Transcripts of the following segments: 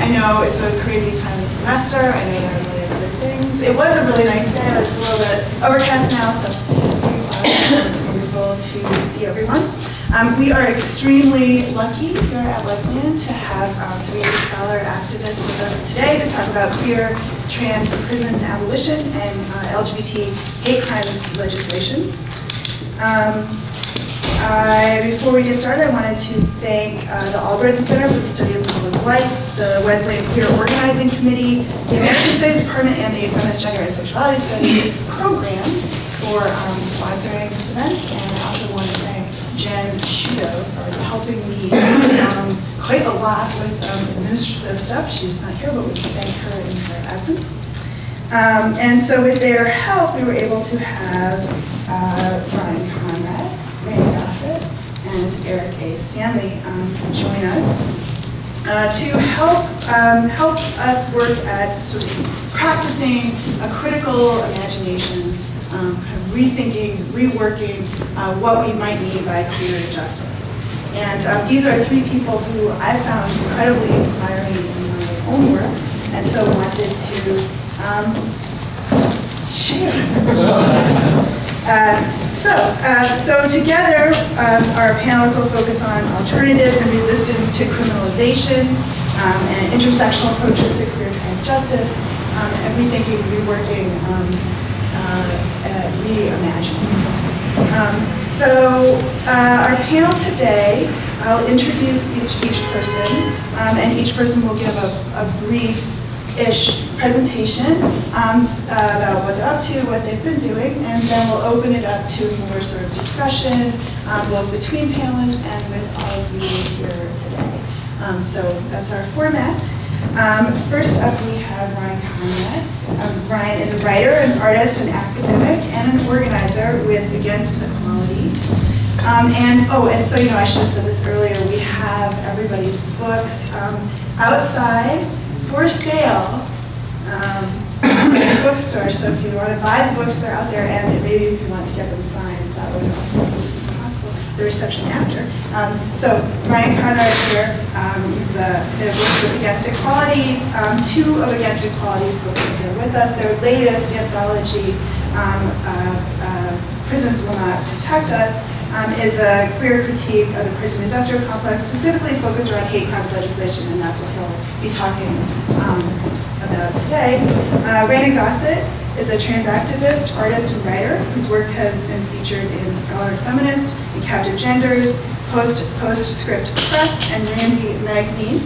I know it's a crazy time of the semester. I know there are really other things. It was a really nice day, but it's a little bit overcast now, so it's wonderful to see everyone. We are extremely lucky here at Wesleyan to have three scholar activists with us today to talk about queer, trans, prison abolition, and LGBT hate crimes legislation. Before we get started, I wanted to thank the Albright Center for the Study of Public Life, the Wesleyan Queer Organizing Committee, the American Studies Department, and the Feminist Gender and Sexuality Studies program for sponsoring this event. And I also want to thank Jen Shudo for helping me quite a lot with administrative stuff. She's not here, but we can thank her in her absence. And so with their help, we were able to have Reina Gossett, and Eric A. Stanley join us to help us work at sort of practicing a critical imagination, kind of rethinking, reworking what we might mean by queer justice. And these are three people who I found incredibly inspiring in my own work, and so wanted to share. So together, our panelists will focus on alternatives and resistance to criminalization and intersectional approaches to queer trans justice, and rethinking, reworking, reimagining. Our panel today, I'll introduce each person, and each person will give a brief-ish presentation about what they're up to, what they've been doing, and then we'll open it up to more sort of discussion, both between panelists and with all of you here today. So that's our format. First up, we have Reina Gossett. Reina is a writer, an artist, an academic, and an organizer with Against Equality. And so, I should have said this earlier, we have everybody's books outside for sale in the bookstore. So if you want to buy the books, they're out there, and maybe if you want to get them signed, that would also be possible. The reception after. So Reina Gossett's here. He's works with Against Equality. Two of Against Equality's books are here with us. Their latest anthology, Prisons Will Not Protect Us, is a queer critique of the prison industrial complex, specifically focused around hate crimes legislation, and that's what he'll be talking about today. Reina Gossett is a trans activist, artist, and writer whose work has been featured in Scholar Feminist, and Captive Genders, Postscript Press, and Randy Magazine.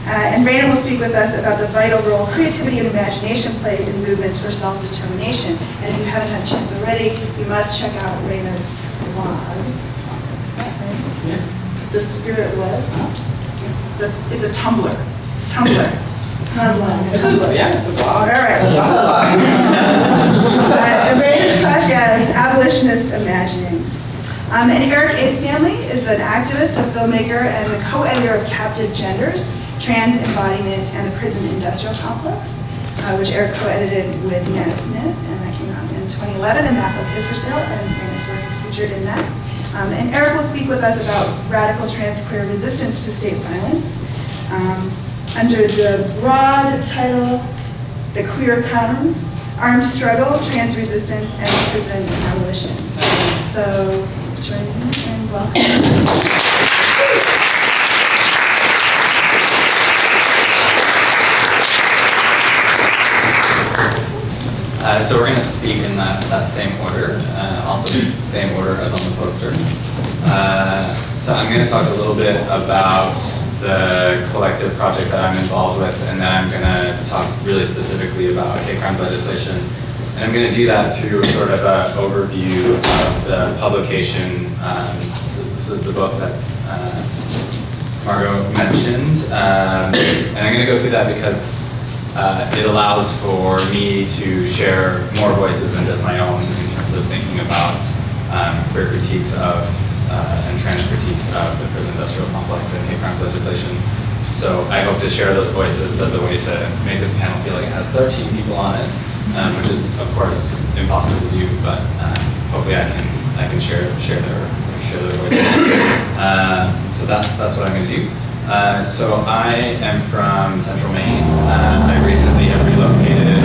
And Reina will speak with us about the vital role creativity and imagination play in movements for self-determination. And if you haven't had a chance already, you must check out Reina's blog. The Spirit Was. It's a Tumblr. Tumblr. Not a blog, a Tumblr. Yeah, it's a blog. All right. Reina's talk is Abolitionist Imaginings. And Eric A. Stanley is an activist, a filmmaker, and the co-editor of Captive Genders, Trans Embodiment, and the Prison Industrial Complex, which Eric co-edited with Nat Smith, and that came out in 2011, and that book is for sale, and Reina's work is featured in that. And Eric will speak with us about radical trans queer resistance to state violence under the broad title, The Queer Commons, Armed Struggle, Trans Resistance, and Prison Abolition. So join me and welcome. So we're going to speak in that same order, also the same order as on the poster. So I'm going to talk a little bit about the collective project that I'm involved with, and then I'm going to talk really specifically about hate crimes legislation. And I'm going to do that through sort of an overview of the publication. So this is the book that Margot mentioned. And I'm going to go through that because it allows for me to share more voices than just my own in terms of thinking about queer critiques of and trans critiques of the prison industrial complex and hate crimes legislation. So I hope to share those voices as a way to make this panel feel like it has 13 people on it, which is of course impossible to do, but hopefully I can share their voices. So that's what I'm going to do. So I am from Central Maine. I recently have relocated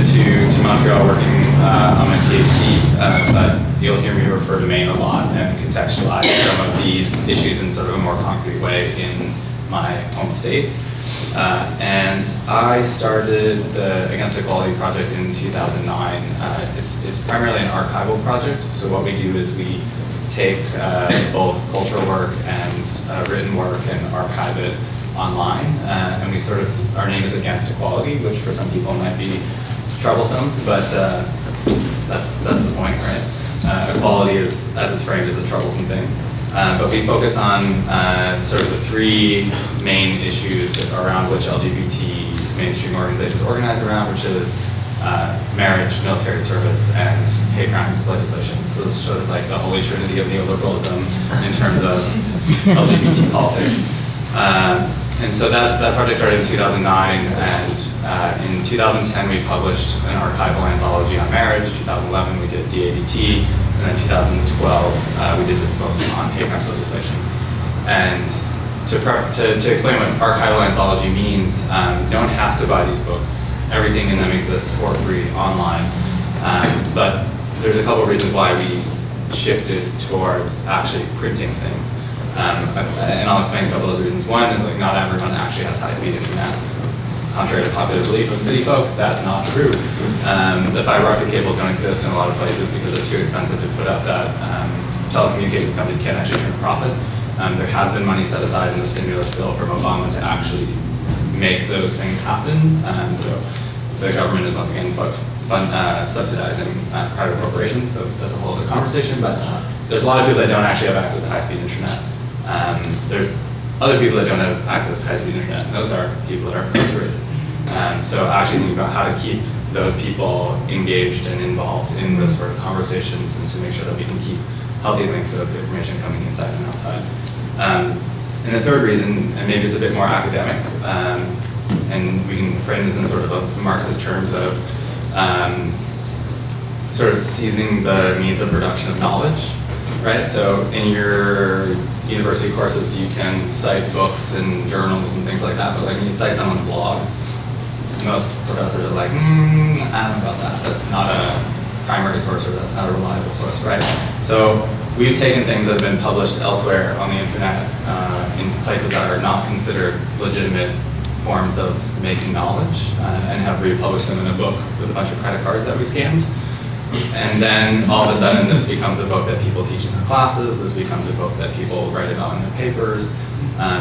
to Montreal working on my PhD, but you'll hear me refer to Maine a lot and contextualize some of these issues in sort of a more concrete way in my home state. And I started the Against Equality project in 2009. It's primarily an archival project, so what we do is we take both cultural work and written work and archive it online, and we sort of, our name is Against Equality, which for some people might be troublesome, but that's the point, right? Equality is, as it's framed, is a troublesome thing. But we focus on sort of the three main issues around which LGBT mainstream organizations organize around, which is marriage, military service, and hate crimes legislation. So this is sort of like the holy trinity of neoliberalism in terms of LGBT politics. And so that project started in 2009, and in 2010 we published an archival anthology on marriage. 2011 we did DABT, and then 2012 we did this book on hate crimes legislation. And to explain what archival anthology means, no one has to buy these books. Everything in them exists for free online. But there's a couple of reasons why we shifted towards actually printing things. And I'll explain a couple of those reasons. One is like not everyone actually has high-speed internet. Contrary to popular belief of city folk, that's not true. The fiber optic cables don't exist in a lot of places because they're too expensive to put up that telecommunications companies can't actually turn a profit. There has been money set aside in the stimulus bill from Obama to actually make those things happen. So the government is once again subsidizing private corporations, so that's a whole other conversation, but there's a lot of people that don't actually have access to high-speed internet. There's other people that don't have access to high-speed internet, and those are people that are incarcerated. So actually thinking about how to keep those people engaged and involved in this sort of conversations and to make sure that we can keep healthy links of information coming inside and outside. And the third reason, and maybe it's a bit more academic, and we can frame this in sort of a Marxist terms of sort of seizing the means of production of knowledge, right? So in your university courses, you can cite books and journals and things like that, but like when you cite someone's blog, most professors are like, I don't know about that. That's not a primary source, or that's not a reliable source, right? So we've taken things that have been published elsewhere on the internet in places that are not considered legitimate forms of making knowledge and have republished them in a book with a bunch of credit cards that we scanned. And then all of a sudden this becomes a book that people teach in their classes, this becomes a book that people write about in their papers.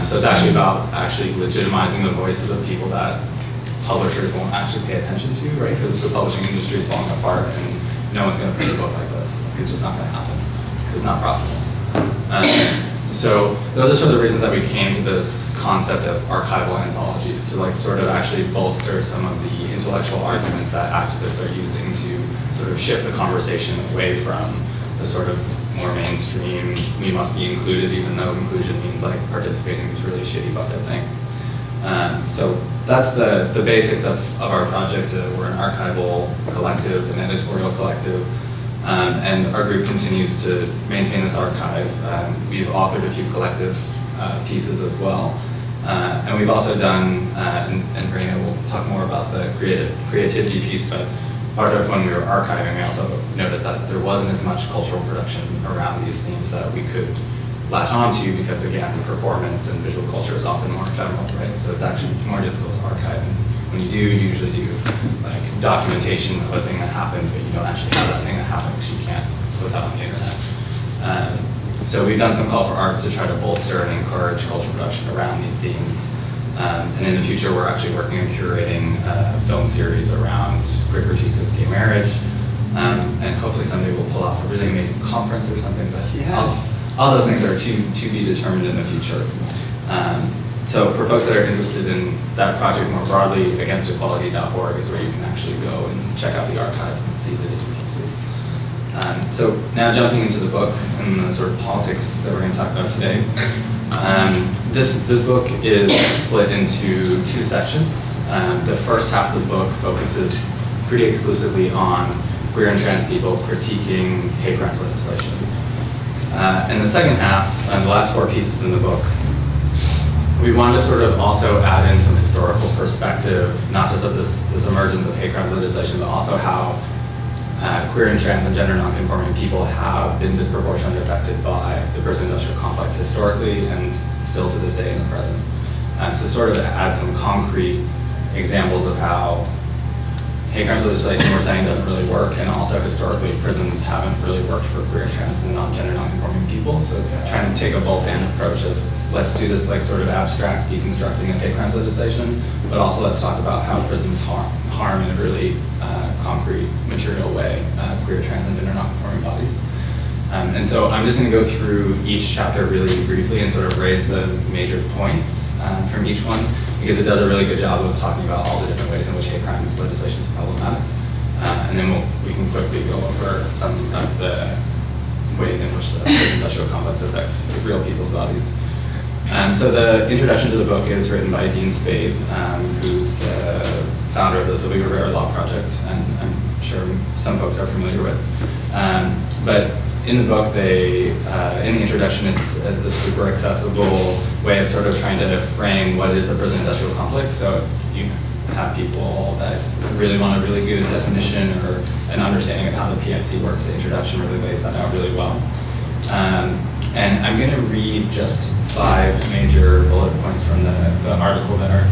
So it's actually about legitimizing the voices of people that publishers won't actually pay attention to, right? Because the publishing industry is falling apart and no one's going to print a book like this. It's just not going to happen because it's not profitable. So those are sort of the reasons that we came to this concept of archival anthologies, to like sort of actually bolster some of the intellectual arguments that activists are using to sort of shift the conversation away from the sort of more mainstream, we must be included even though inclusion means like participating in these really shitty fucked up things. So that's the basics of our project. We're an archival collective, an editorial collective. And our group continues to maintain this archive. We've authored a few collective pieces as well. And we've also done, and Reina will talk more about the creativity piece, but part of when we were archiving, we also noticed that there wasn't as much cultural production around these themes that we could latch onto because, again, performance and visual culture is often more ephemeral, right? So it's actually more difficult to archive. And when you do, you usually do like documentation of a thing that happened, but you don't actually have that thing that happened because you can't put that on the internet. So we've done some call for arts to try to bolster and encourage cultural production around these themes. And in the future, we're actually working on curating a film series around queer critiques of gay marriage. And hopefully someday we'll pull off a really amazing conference or something, but yes. All those things are to be determined in the future. So for folks that are interested in that project more broadly, againstequality.org is where you can actually go and check out the archives and see the different pieces. So now jumping into the book and the sort of politics that we're going to talk about today. This book is split into two sections. The first half of the book focuses pretty exclusively on queer and trans people critiquing hate crimes legislation. And the second half, and the last 4 pieces in the book, we wanted to sort of also add in some historical perspective, not just of this emergence of hate crimes legislation, but also how queer and trans and gender nonconforming people have been disproportionately affected by the prison-industrial complex historically and still to this day in the present. So sort of add some concrete examples of how hate crimes legislation we're saying doesn't really work, and also historically prisons haven't really worked for queer, trans, and gender nonconforming people. So it's trying to take a both-and approach of let's do this like sort of abstract deconstructing of hate crimes legislation, but also let's talk about how prisons harm in a really concrete, material way queer, trans, and gender nonconforming bodies. And so I'm just going to go through each chapter really briefly and sort of raise the major points from each one, because it does a really good job of talking about all the different ways in which hate crimes legislation is problematic. And then we can quickly go over some of the ways in which the prison-industrial complex affects real people's bodies. So the introduction to the book is written by Dean Spade, who's the founder of the Sylvia Rivera Law Project, and I'm sure some folks are familiar with. But in the book, in the introduction, it's the super accessible way of sort of trying to frame what is the prison-industrial complex. So if you have people that really want a really good definition or an understanding of how the PIC works, the introduction really lays that out really well. And I'm going to read just 5 major bullet points from the article that are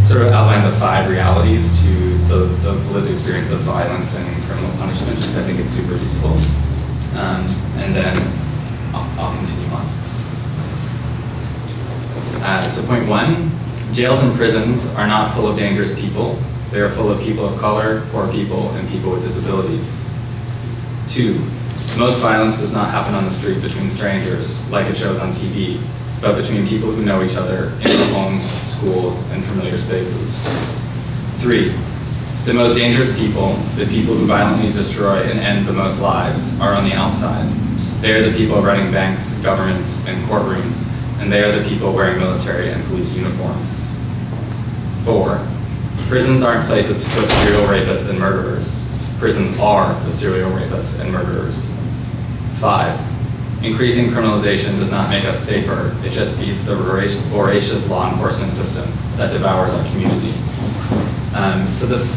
sort of outline the 5 realities to the lived experience of violence and criminal punishment. Just I think it's super useful. And then I'll continue on. So point 1, jails and prisons are not full of dangerous people. They are full of people of color, poor people, and people with disabilities. 2, most violence does not happen on the street between strangers, like it shows on TV, but between people who know each other in their homes, schools, and familiar spaces. 3, the most dangerous people, the people who violently destroy and end the most lives, are on the outside. They are the people running banks, governments, and courtrooms, and they are the people wearing military and police uniforms. 4, prisons aren't places to put serial rapists and murderers. Prisons are the serial rapists and murderers. 5, increasing criminalization does not make us safer, it just feeds the voracious law enforcement system that devours our community. So this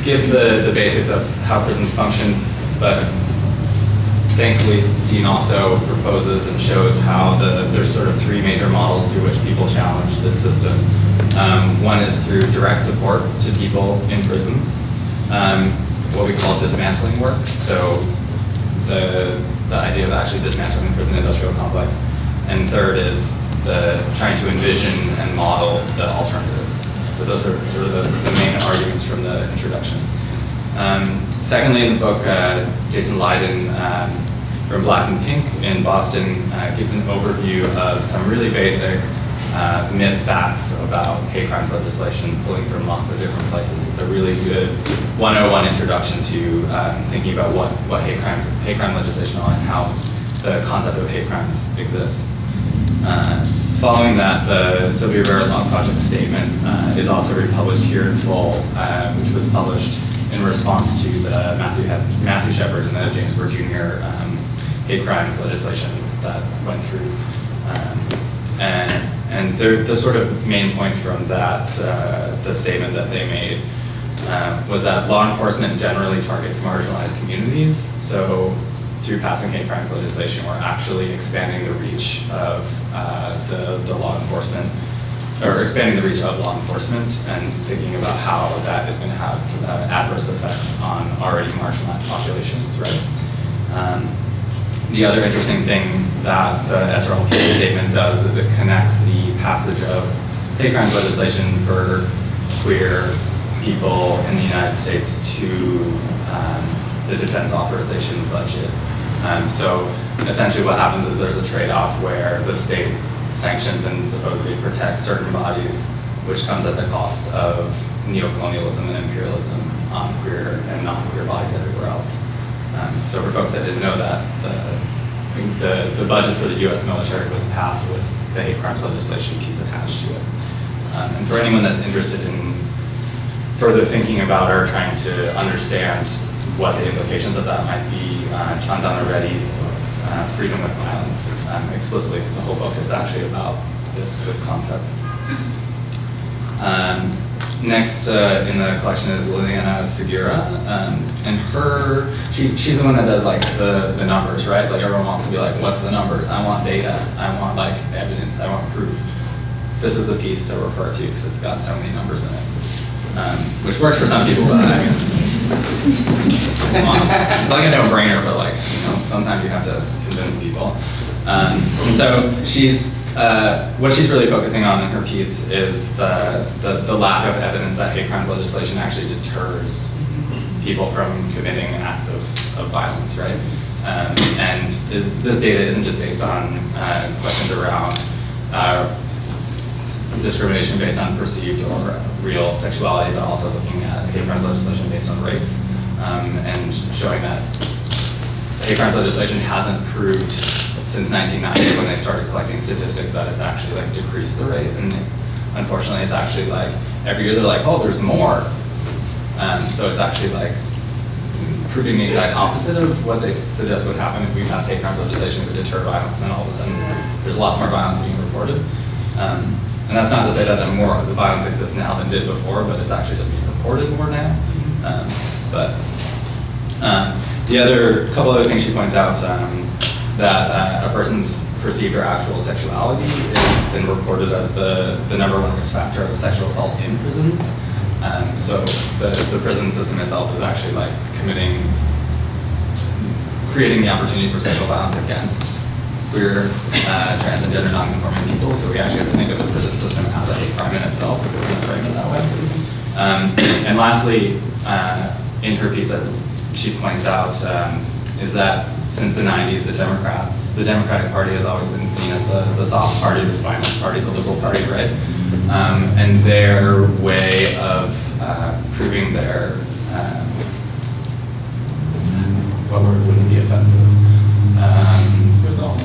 gives the basics of how prisons function, but thankfully Dean also proposes and shows how there's sort of 3 major models through which people challenge this system. One is through direct support to people in prisons, what we call dismantling work. So the idea of actually dismantling the prison industrial complex. And third is trying to envision and model the alternatives. So those are sort of the main arguments from the introduction. Secondly, in the book, Jason Leiden from Black and Pink in Boston gives an overview of some really basic myth facts about hate crimes legislation, pulling from lots of different places. It's a really good 101 introduction to thinking about what hate crime legislation are and how the concept of hate crimes exists. Following that, the Sylvia Rivera Law Project statement is also republished here in full, which was published in response to the Matthew Shepard and the James Burr Jr. Hate crimes legislation that went through. And the sort of main points from that, the statement that they made was that law enforcement generally targets marginalized communities. So through passing hate crimes legislation, we're actually expanding the reach of the law enforcement, or expanding the reach of law enforcement and thinking about how that is going to have adverse effects on already marginalized populations, right? The other interesting thing that the SRLP statement does is it connects the passage of hate crimes legislation for queer people in the United States to the defense authorization budget. So essentially what happens is there's a trade-off where the state sanctions and supposedly protects certain bodies, which comes at the cost of neocolonialism and imperialism on queer and non-queer bodies everywhere else. So for folks that didn't know that, the budget for the US military was passed with the hate crimes legislation piece attached to it. And for anyone that's interested in further thinking about or trying to understand what the implications of that might be, Chandana Reddy's book, freedom with violence. Explicitly, the whole book is actually about this concept. Next in the collection is Liliana Segura, and she's the one that does like the numbers, right? Like everyone wants to be like, what's the numbers? I want data, I want like evidence, I want proof. This is the piece to refer to because it's got so many numbers in it, which works for some people, but I mean, it's like a no-brainer, but like, sometimes you have to convince people. And so what she's really focusing on in her piece is the lack of evidence that hate crimes legislation actually deters people from committing acts of violence, right? And this data isn't just based on questions around discrimination based on perceived or real sexuality, but also looking at hate crimes legislation based on race, and showing that hate crimes legislation hasn't proved since 1990 when they started collecting statistics that it's actually like decreased the rate. And unfortunately, it's actually like every year they're like, oh, there's more. So it's actually like proving the exact opposite of what they suggest would happen if we passed hate crimes legislation that would deter violence, and then all of a sudden there's lots more violence being reported. And that's not to say that more of the violence exists now than did before, but it's actually just being reported more now. The other couple other things she points out, that a person's perceived or actual sexuality has been reported as the #1 risk factor of sexual assault in prisons. So the prison system itself is actually like creating the opportunity for sexual violence against queer, trans, and gender non-conforming people. So we actually have to think of the prison system as a hate crime in itself, if we're going to frame it that way. And lastly, in her piece that she points out is that since the 90s, the Democratic Party has always been seen as the soft party, the spineless party, the liberal party, right? And their way of proving their, what word wouldn't be offensive? Resolve.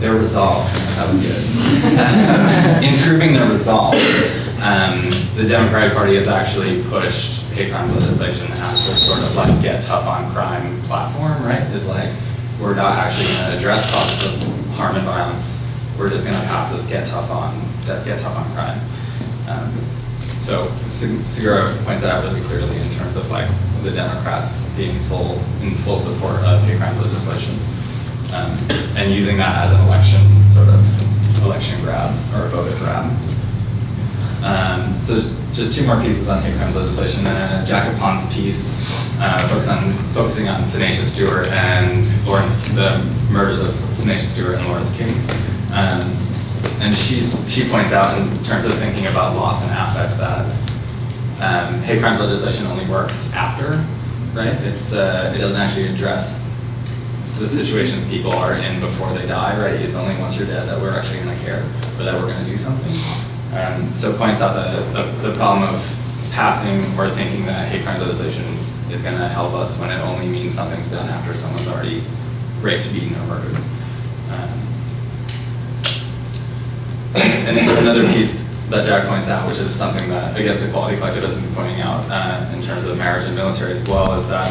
Their resolve, that was good. In proving their resolve, the Democratic Party has actually pushed hate crimes legislation as their sort of like get tough on crime platform, right? Is like, we're not actually going to address causes of harm and violence. We're just going to pass this get tough on crime. So Segura points that out really clearly in terms of like the Democrats being in full support of hate crimes legislation, and using that as an election grab or a voter grab. So there's just two more pieces on hate crimes legislation, and Jack Apon's piece focusing on Senacia Stewart and the murders of Senacia Stewart and Lawrence King. And she points out in terms of thinking about loss and affect that hate crimes legislation only works after, right? It doesn't actually address the situations people are in before they die, right? It's only once you're dead that we're actually going to care or that we're going to do something. So it points out the problem of passing or thinking that hate crimes legislation is going to help us when it only means something's done after someone's already raped, beaten, or murdered. And then another piece that Jack points out, which is something that Against Equality Collective has been pointing out in terms of marriage and military as well, is that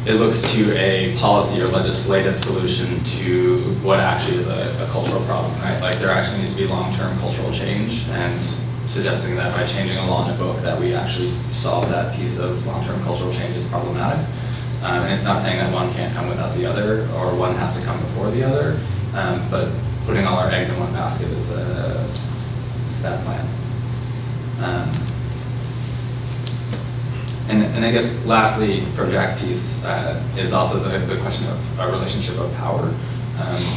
it looks to a policy or legislative solution to what actually is a cultural problem, right? Like there actually needs to be long-term cultural change, and suggesting that by changing a law in a book that we actually solve that piece of long-term cultural change is problematic. And it's not saying that one can't come without the other, or one has to come before the other, but putting all our eggs in one basket is a bad plan. And I guess lastly, from Jack's piece, is also the question of our relationship of power,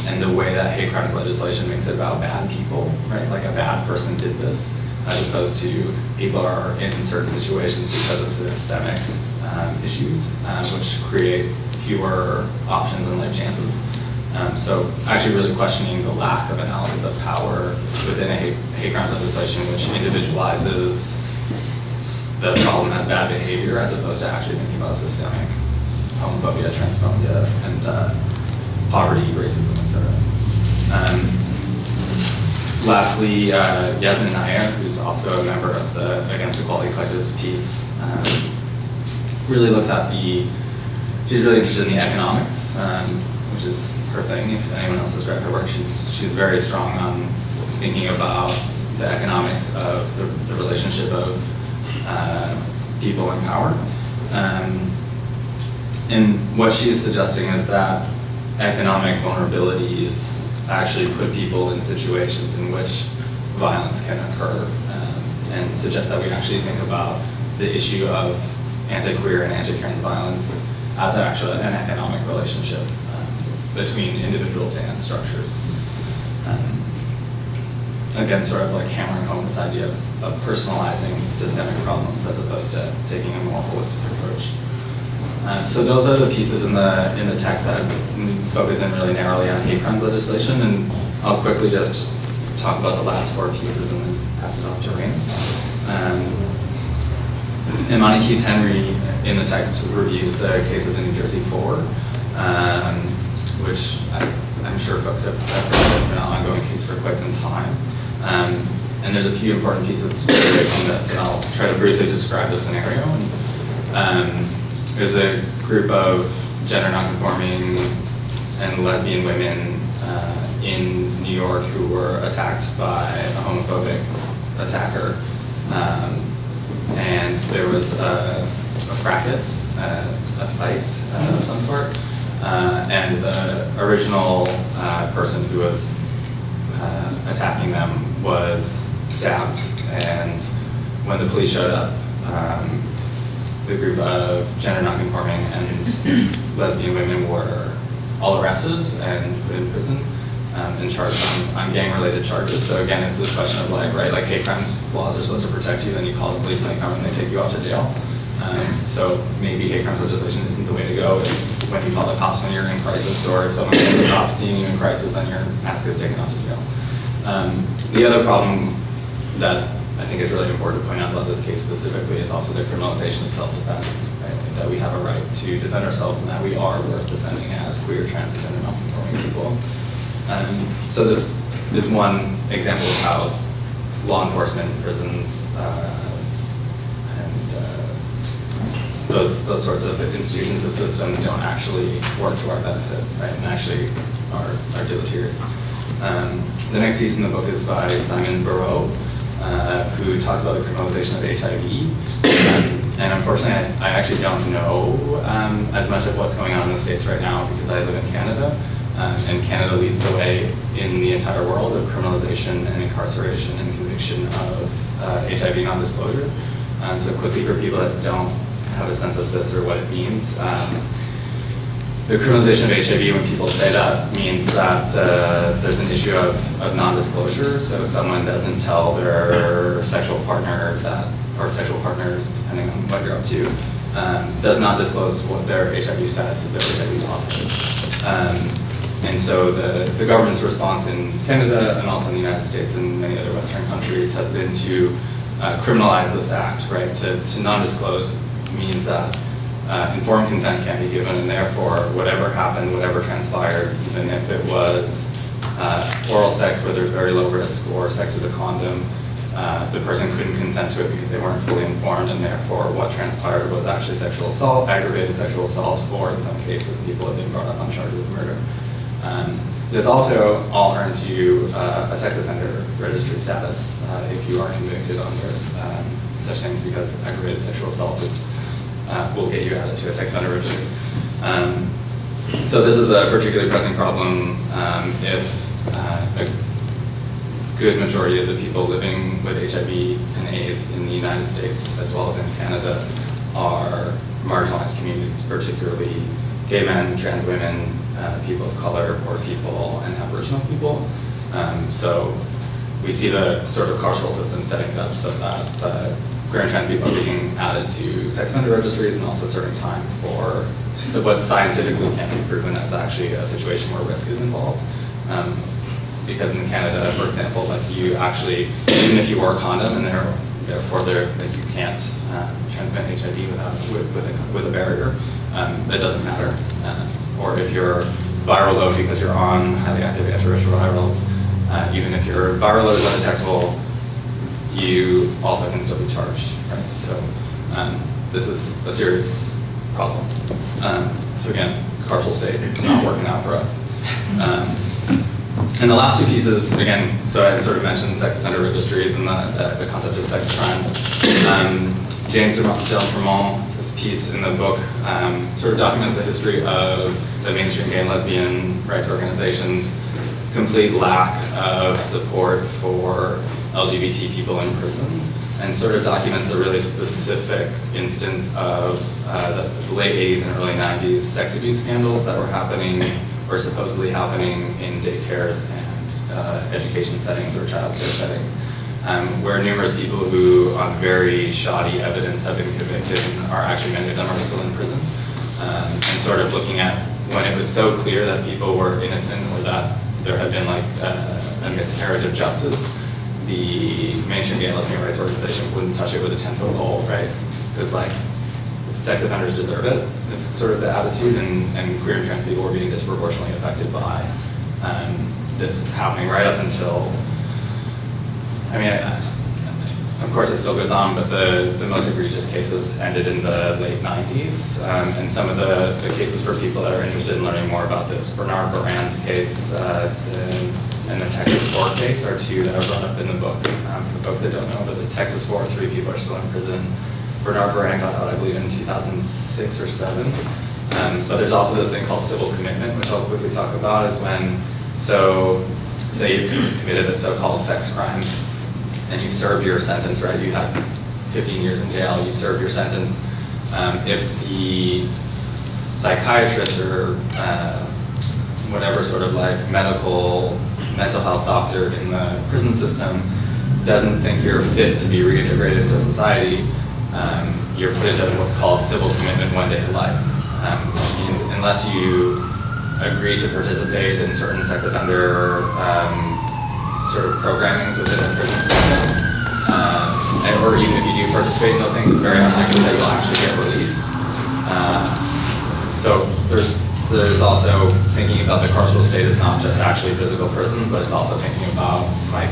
and the way that hate crimes legislation makes it about bad people, right? Like a bad person did this, as opposed to people are in certain situations because of systemic issues, which create fewer options and life chances. So actually really questioning the lack of analysis of power within a hate crimes legislation, which individualizes the problem as bad behavior as opposed to actually thinking about systemic homophobia, transphobia, and poverty, racism, etc. Lastly, Yasmin Nair, who's also a member of the Against Equality Collective's piece, really looks at she's really interested in the economics, which is her thing. If anyone else has read her work, she's very strong on thinking about the economics of the relationship of people and power. And what she's suggesting is that economic vulnerabilities actually put people in situations in which violence can occur, and suggest that we actually think about the issue of anti-queer and anti-trans violence as an economic relationship between individuals and structures. Again, sort of like hammering home this idea of personalizing systemic problems as opposed to taking a more holistic approach. So those are the pieces in the text that focus in really narrowly on hate crimes legislation, and I'll quickly just talk about the last 4 pieces and then pass it off to Reina. Imani Keith Henry in the text reviews the case of the New Jersey Four, which I'm sure folks have heard. It's been an ongoing case for quite some time. And there's a few important pieces to take away from this, and I'll try to briefly describe the scenario. There's a group of gender nonconforming and lesbian women in New York who were attacked by a homophobic attacker. And there was a fracas, a fight of some sort. And the original person who was attacking them was stabbed. And when the police showed up, the group of gender nonconforming and lesbian women were all arrested and put in prison and charged on gang-related charges. So again, it's this question of like, right, like hate crimes laws are supposed to protect you, then you call the police and they come and they take you off to jail. So maybe hate crimes legislation isn't the way to go. When you call the cops when you're in crisis, or if someone calls the cops seeing you in crisis, then your mask is taken off to jail. The other problem that I think is really important to point out about this case specifically is also the criminalization of self-defense, right? That we have a right to defend ourselves and that we are worth defending as queer, trans, and gender non-conforming people. So this is one example of how law enforcement, prisons, and those sorts of institutions and systems don't actually work to our benefit, right? And actually are deleterious. The next piece in the book is by Simon Barreau, who talks about the criminalization of HIV. And unfortunately, I actually don't know as much of what's going on in the States right now because I live in Canada. And Canada leads the way in the entire world of criminalization and incarceration and conviction of HIV non-disclosure. So quickly for people that don't have a sense of this or what it means, the criminalization of HIV, when people say that, means that there's an issue of non-disclosure. So someone doesn't tell their sexual partner that, or sexual partners, depending on what you're up to, does not disclose what their HIV status if they're HIV positive. And so the government's response in Canada and also in the United States and many other Western countries has been to criminalize this act, right? To non-disclose means that informed consent can't be given, and therefore whatever happened, whatever transpired, even if it was oral sex where there's very low risk or sex with a condom, the person couldn't consent to it because they weren't fully informed, and therefore what transpired was actually sexual assault, aggravated sexual assault, or in some cases people have been brought up on charges of murder. This also all earns you a sex offender registry status if you are convicted under such things, because aggravated sexual assault will get you added to a sex offender registry. So this is a particularly pressing problem if a good majority of the people living with HIV and AIDS in the United States, as well as in Canada, are marginalized communities, particularly gay men, trans women, people of color, poor people, and Aboriginal people. So we see the sort of carceral system setting it up so that queer and trans people are being added to sex offender registries and also serving time for what scientifically can't be proven that's actually a situation where risk is involved. Because in Canada, for example, like you actually, even if you wore a condom and therefore like you can't transmit HIV with a barrier, it doesn't matter. Or if you're viral load because you're on highly active antiretrovirals, even if your viral load is undetectable, you also can still be charged, right? So this is a serious problem. So again, carceral state not working out for us. And the last two pieces, again, so I sort of mentioned sex offender registries and the concept of sex crimes. James Deltremont, this piece in the book, sort of documents the history of the mainstream gay and lesbian rights organizations' complete lack of support for LGBT people in prison, and sort of documents the really specific instance of the late 80s and early 90s sex abuse scandals that were happening or supposedly happening in daycares and education settings or childcare settings, where numerous people who, on very shoddy evidence, have been convicted, and are actually, many of them are still in prison. And sort of looking at when it was so clear that people were innocent or that there had been like a miscarriage of justice, the mainstream gay and lesbian rights organization wouldn't touch it with a 10-foot pole, right? Because like, sex offenders deserve it, is sort of the attitude, and queer and trans people were being disproportionately affected by this happening right up until, I mean, of course it still goes on, but the most egregious cases ended in the late 90s, and some of the cases for people that are interested in learning more about this, Bernard Baran's case and the Texas 4 case are two that are brought up in the book. For folks that don't know, but the Texas 4, 3 people are still in prison. Bernard Baran got out, I believe, in 2006 or 7. But there's also this thing called civil commitment, which I'll quickly talk about, is when, so say you've committed a so-called sex crime, and you've served your sentence, right? You had 15 years in jail, you've served your sentence. If the psychiatrist or whatever sort of like mental health doctor in the prison system doesn't think you're fit to be reintegrated into society, you're put into what's called civil commitment one day of life, which means unless you agree to participate in certain sex offender sort of programmings within the prison system, or even if you do participate in those things, it's very unlikely that you'll actually get released. So there's also thinking about the carceral state as not just actually physical prisons, but it's also thinking about like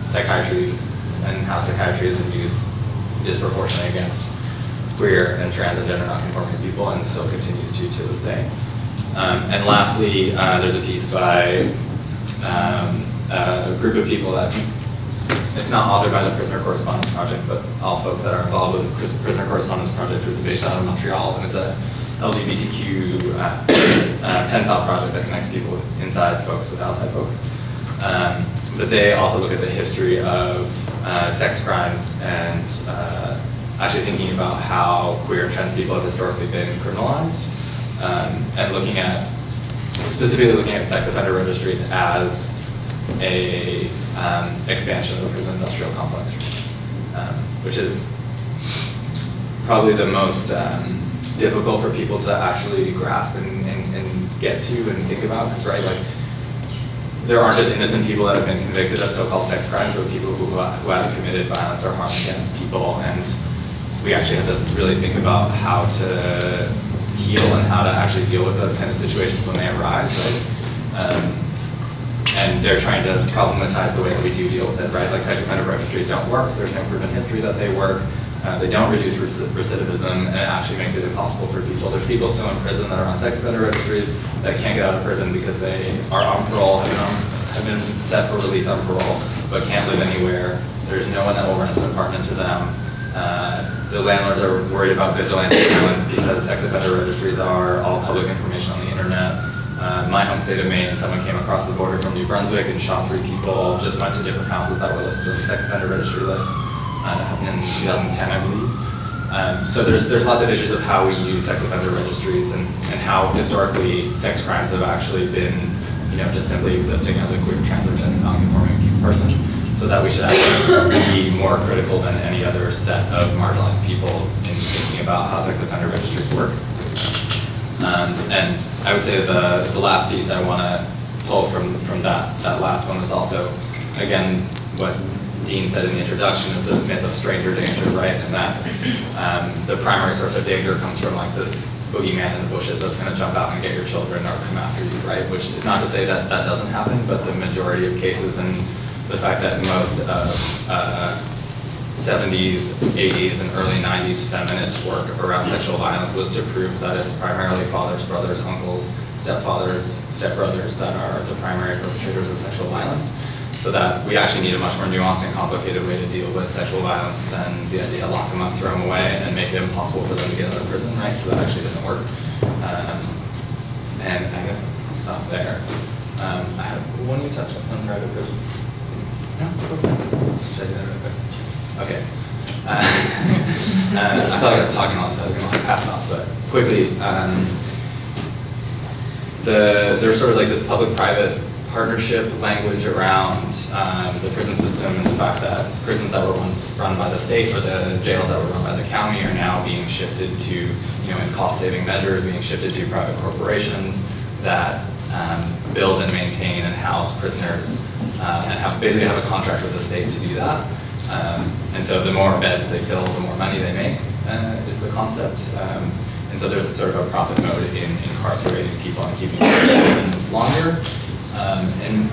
psychiatry and how psychiatry is used disproportionately against queer and trans and gender nonconforming people, and still continues to this day. And lastly, there's a piece by a group of people that, it's not authored by the Prisoner Correspondence Project, but all folks that are involved with the Prisoner Correspondence Project is based out of Montreal, and it's a LGBTQ pen pal project that connects people inside folks with outside folks. But they also look at the history of sex crimes and actually thinking about how queer and trans people have historically been criminalized, and specifically looking at sex offender registries as a expansion of the prison industrial complex, which is probably the most difficult for people to actually grasp and get to and think about, because right, like, there aren't just innocent people that have been convicted of so-called sex crimes, but people who have committed violence or harm against people, and we actually have to really think about how to heal and how to actually deal with those kind of situations when they arise, right? And they're trying to problematize the way that we do deal with it, right? Like, sex offender registries don't work, there's no proven history that they work, they don't reduce recidivism, and it actually makes it impossible for people. There's people still in prison that are on sex offender registries that can't get out of prison because they are on parole, have been set for release on parole, but can't live anywhere. There's no one that will rent an apartment to them. The landlords are worried about vigilante violence because sex offender registries are all public information on the internet. My home state of Maine, someone came across the border from New Brunswick and shot 3 people, just went to different houses that were listed on the sex offender registry list. That happened in 2010, I believe. So there's lots of issues of how we use sex offender registries and how historically sex crimes have actually been, just simply existing as a queer, trans, or gender nonconforming person. So that we should actually be more critical than any other set of marginalized people in thinking about how sex offender registries work. And I would say the last piece I want to pull from that last one is also, again, what Dean said in the introduction, is this myth of stranger danger, right? And that the primary source of danger comes from like this boogeyman in the bushes that's going to jump out and get your children or come after you, right? Which is not to say that that doesn't happen, but the majority of cases, and the fact that most of 70s, 80s, and early 90s feminist work around sexual violence was to prove that it's primarily fathers, brothers, uncles, stepfathers, stepbrothers that are the primary perpetrators of sexual violence. So that we actually need a much more nuanced and complicated way to deal with sexual violence than the idea of lock them up, throw them away, and make it impossible for them to get out of prison, right? Because that actually doesn't work. And I guess I'll stop there. I have one you touched on private prisons. No? Okay. Should I do that real quick? Okay. I felt like I was talking a lot, so I was going to pass off, but quickly, there's sort of like this public-private partnership language around the prison system and the fact that prisons that were once run by the state or the jails that were run by the county are now being shifted to, in cost-saving measures, being shifted to private corporations that build and maintain and house prisoners and basically have a contract with the state to do that. And so the more beds they fill, the more money they make, is the concept. And so there's a sort of a profit mode in incarcerating people and keeping them in prison longer. And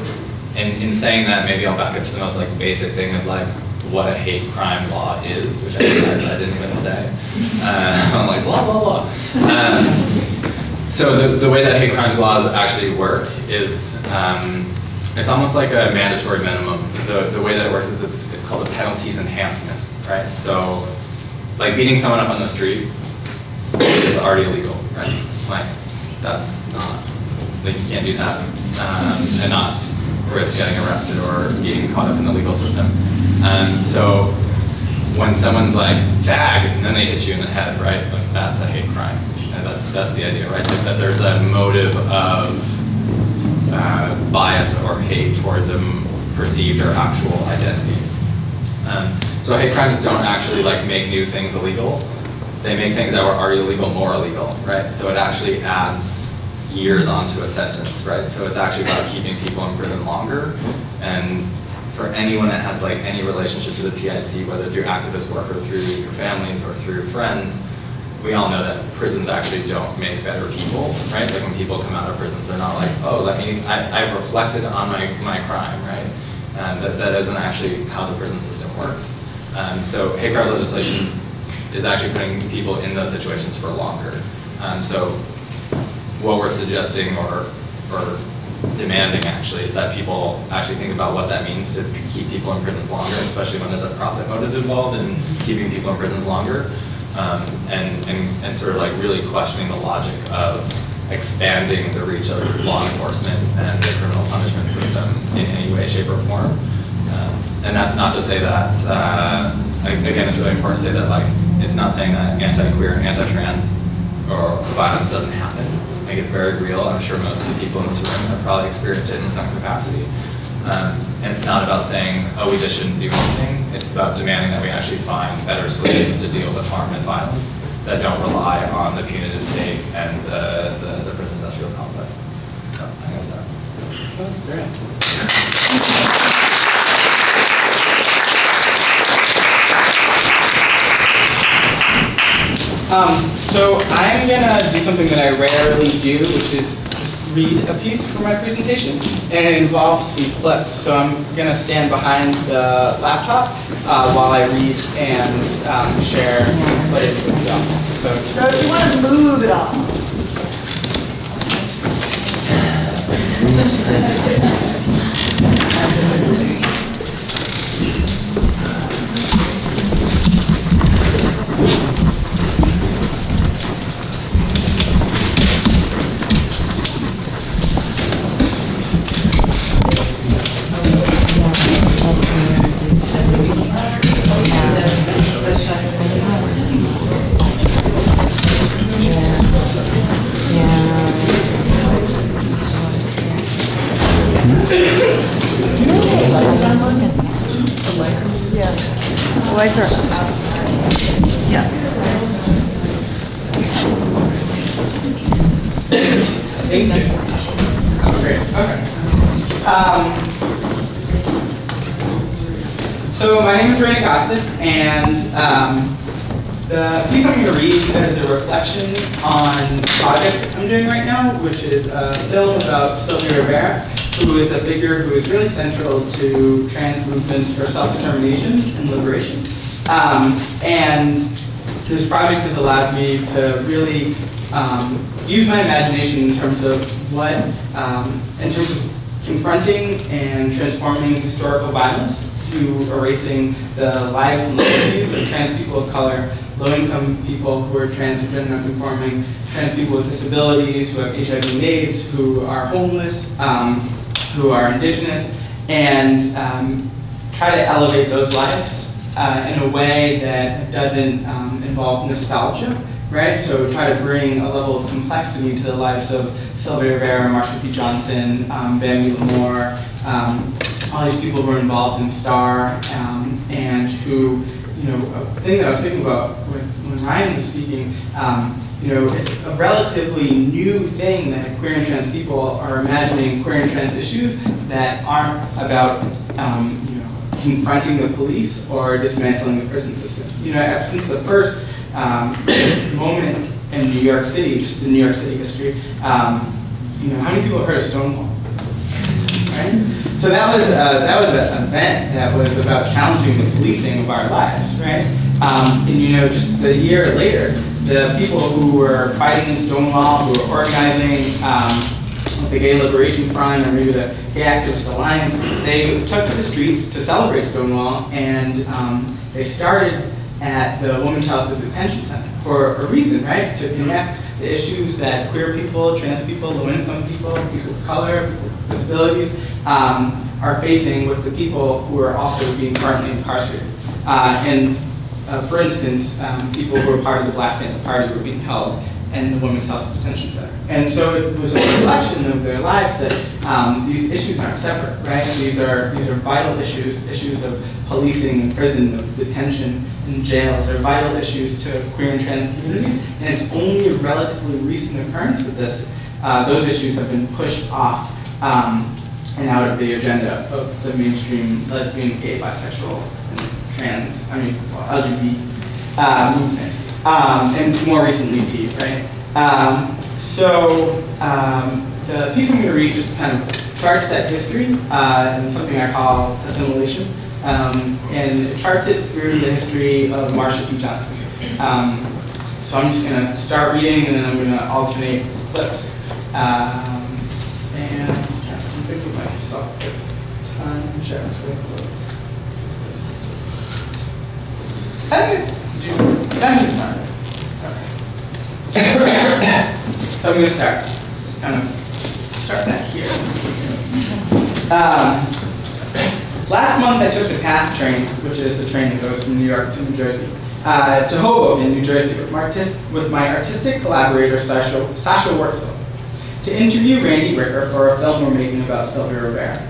in saying that, maybe I'll back up to the most basic thing of what a hate crime law is, which I realized I didn't even say. I'm like, blah, blah, blah. So the way that hate crimes laws actually work is it's almost like a mandatory minimum. The way that it works is it's called a penalties enhancement, right? So beating someone up on the street is already illegal, right? That's not, you can't do that and not risk getting arrested or getting caught up in the legal system. So when someone's fag, and then they hit you in the head, right? That's a hate crime. And that's the idea, right? That there's a motive of bias or hate towards a perceived or actual identity. So hate crimes don't actually make new things illegal. They make things that were already illegal more illegal, right? So it actually adds years onto a sentence, right? So it's actually about keeping people in prison longer. And for anyone that has any relationship to the PIC, whether through activist work or through your families or through friends, we all know that prisons actually don't make better people, right? When people come out of prisons, they're not oh, I've reflected on my crime, right? That isn't actually how the prison system works. So hate crimes legislation is actually putting people in those situations for longer. So what we're suggesting or demanding actually is that people actually think about what that means to keep people in prisons longer, especially when there's a profit motive involved in keeping people in prisons longer, and sort of really questioning the logic of expanding the reach of law enforcement and the criminal punishment system in any way, shape, or form. And that's not to say that, again, it's really important to say that it's not saying that anti-queer and anti-trans or violence doesn't happen. It's very real. I'm sure most of the people in this room have probably experienced it in some capacity. And it's not about saying, oh, we just shouldn't do anything. It's about demanding that we actually find better solutions to deal with harm and violence that don't rely on the punitive state and the prison industrial complex. So I'm going to stop. That was great. So I'm gonna do something that I rarely do, which is just read a piece for my presentation, and it involves some clips. So I'm gonna stand behind the laptop while I read and share some footage with y'all. So if you want to move it all. Lights are yeah. Thank you. Oh, great. Okay. So my name is Reina Gossett, and the piece I'm going to read is a reflection on the project I'm doing right now, which is a film about Sylvia Rivera, who is a figure who is really central to trans movements for self-determination and liberation. And this project has allowed me to really use my imagination in terms of confronting and transforming historical violence to erasing the lives and legacies of trans people of color, low-income people who are trans or gender non-conforming, trans people with disabilities, who have HIV and AIDS, who are homeless, who are indigenous, and try to elevate those lives in a way that doesn't involve nostalgia, right? So try to bring a level of complexity to the lives of Sylvia Rivera, Marsha P. Bambi Lamore, all these people who are involved in STAR, and who, a thing that I was thinking about when Ryan was speaking, it's a relatively new thing that queer and trans people are imagining queer and trans issues that aren't about, confronting the police or dismantling the prison system. Since the first moment in New York City, just in New York City history, how many people have heard of Stonewall? Right? So that was an event that was about challenging the policing of our lives, right? And just a year later, the people who were fighting in Stonewall, who were organizing the Gay Liberation Front or maybe the Gay Activist Alliance, they took to the streets to celebrate Stonewall, and they started at the Women's House of Detention Center for a reason, right? To connect the issues that queer people, trans people, low-income people, people of color, people with disabilities are facing with the people who are also being currently incarcerated. For instance, people who are part of the Black Panther Party were being held in the Women's House of Detention Center. And so it was a reflection of their lives that these issues aren't separate, right? These are vital issues of policing and prison, of detention and jails. They're vital issues to queer and trans communities, and it's only a relatively recent occurrence that those issues have been pushed off and out of the agenda of the mainstream lesbian, gay, bisexual, and trans, LGBT movement. And more recently, T, right? The piece I'm going to read just kind of charts that history in something I call assimilation, and it charts it through the history of Marsha P. So I'm just going to start reading, and then I'm going to alternate clips. And I'm thinking myself time check. So I'm going to start. Just kind of start that here. Last month I took the PATH train, which is the train that goes from New York to New Jersey, to Hoboken, New Jersey, with my artistic collaborator, Sasha Wurtzel, to interview Randy Ricker for a film we're making about Sylvia Rivera.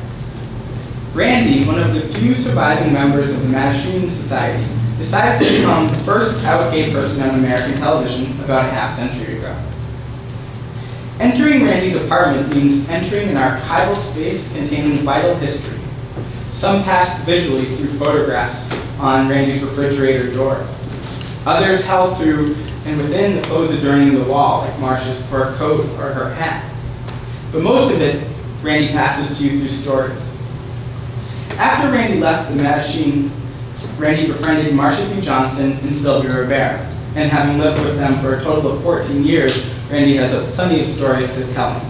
Randy, one of the few surviving members of the Mattachine Society, decided to become the first out gay person on American television about a half-century ago. Entering Randy's apartment means entering an archival space containing vital history, some passed visually through photographs on Randy's refrigerator door, others held through and within the clothes adorning the wall, like Marsha's fur coat or her hat. But most of it, Randy passes to you through stories. After Randy left the Mattachine, Randy befriended Marsha P. and Sylvia Rivera, and having lived with them for a total of 14 years, Randy has plenty of stories to tell.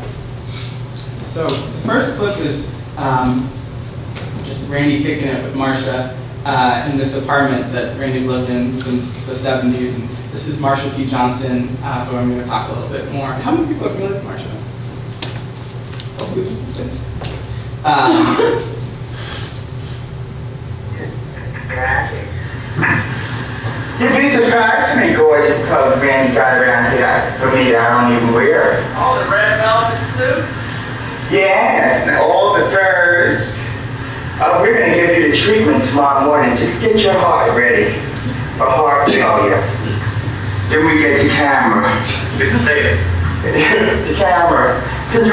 So the first clip is just Randy kicking it with Marsha in this apartment that Randy's lived in since the 70s. And this is Marsha P. who I'm going to talk a little bit more. How many people are familiar with Marsha? Hopefully it's good. You'd be surprised to me, gorgeous clothes Randy got around here for me that I don't even wear. Oh, the red velvet suit? Yes, and all the furs. We're going to give you the treatment tomorrow morning. Just get your heart ready for heart failure. Then we get the camera. The camera. Can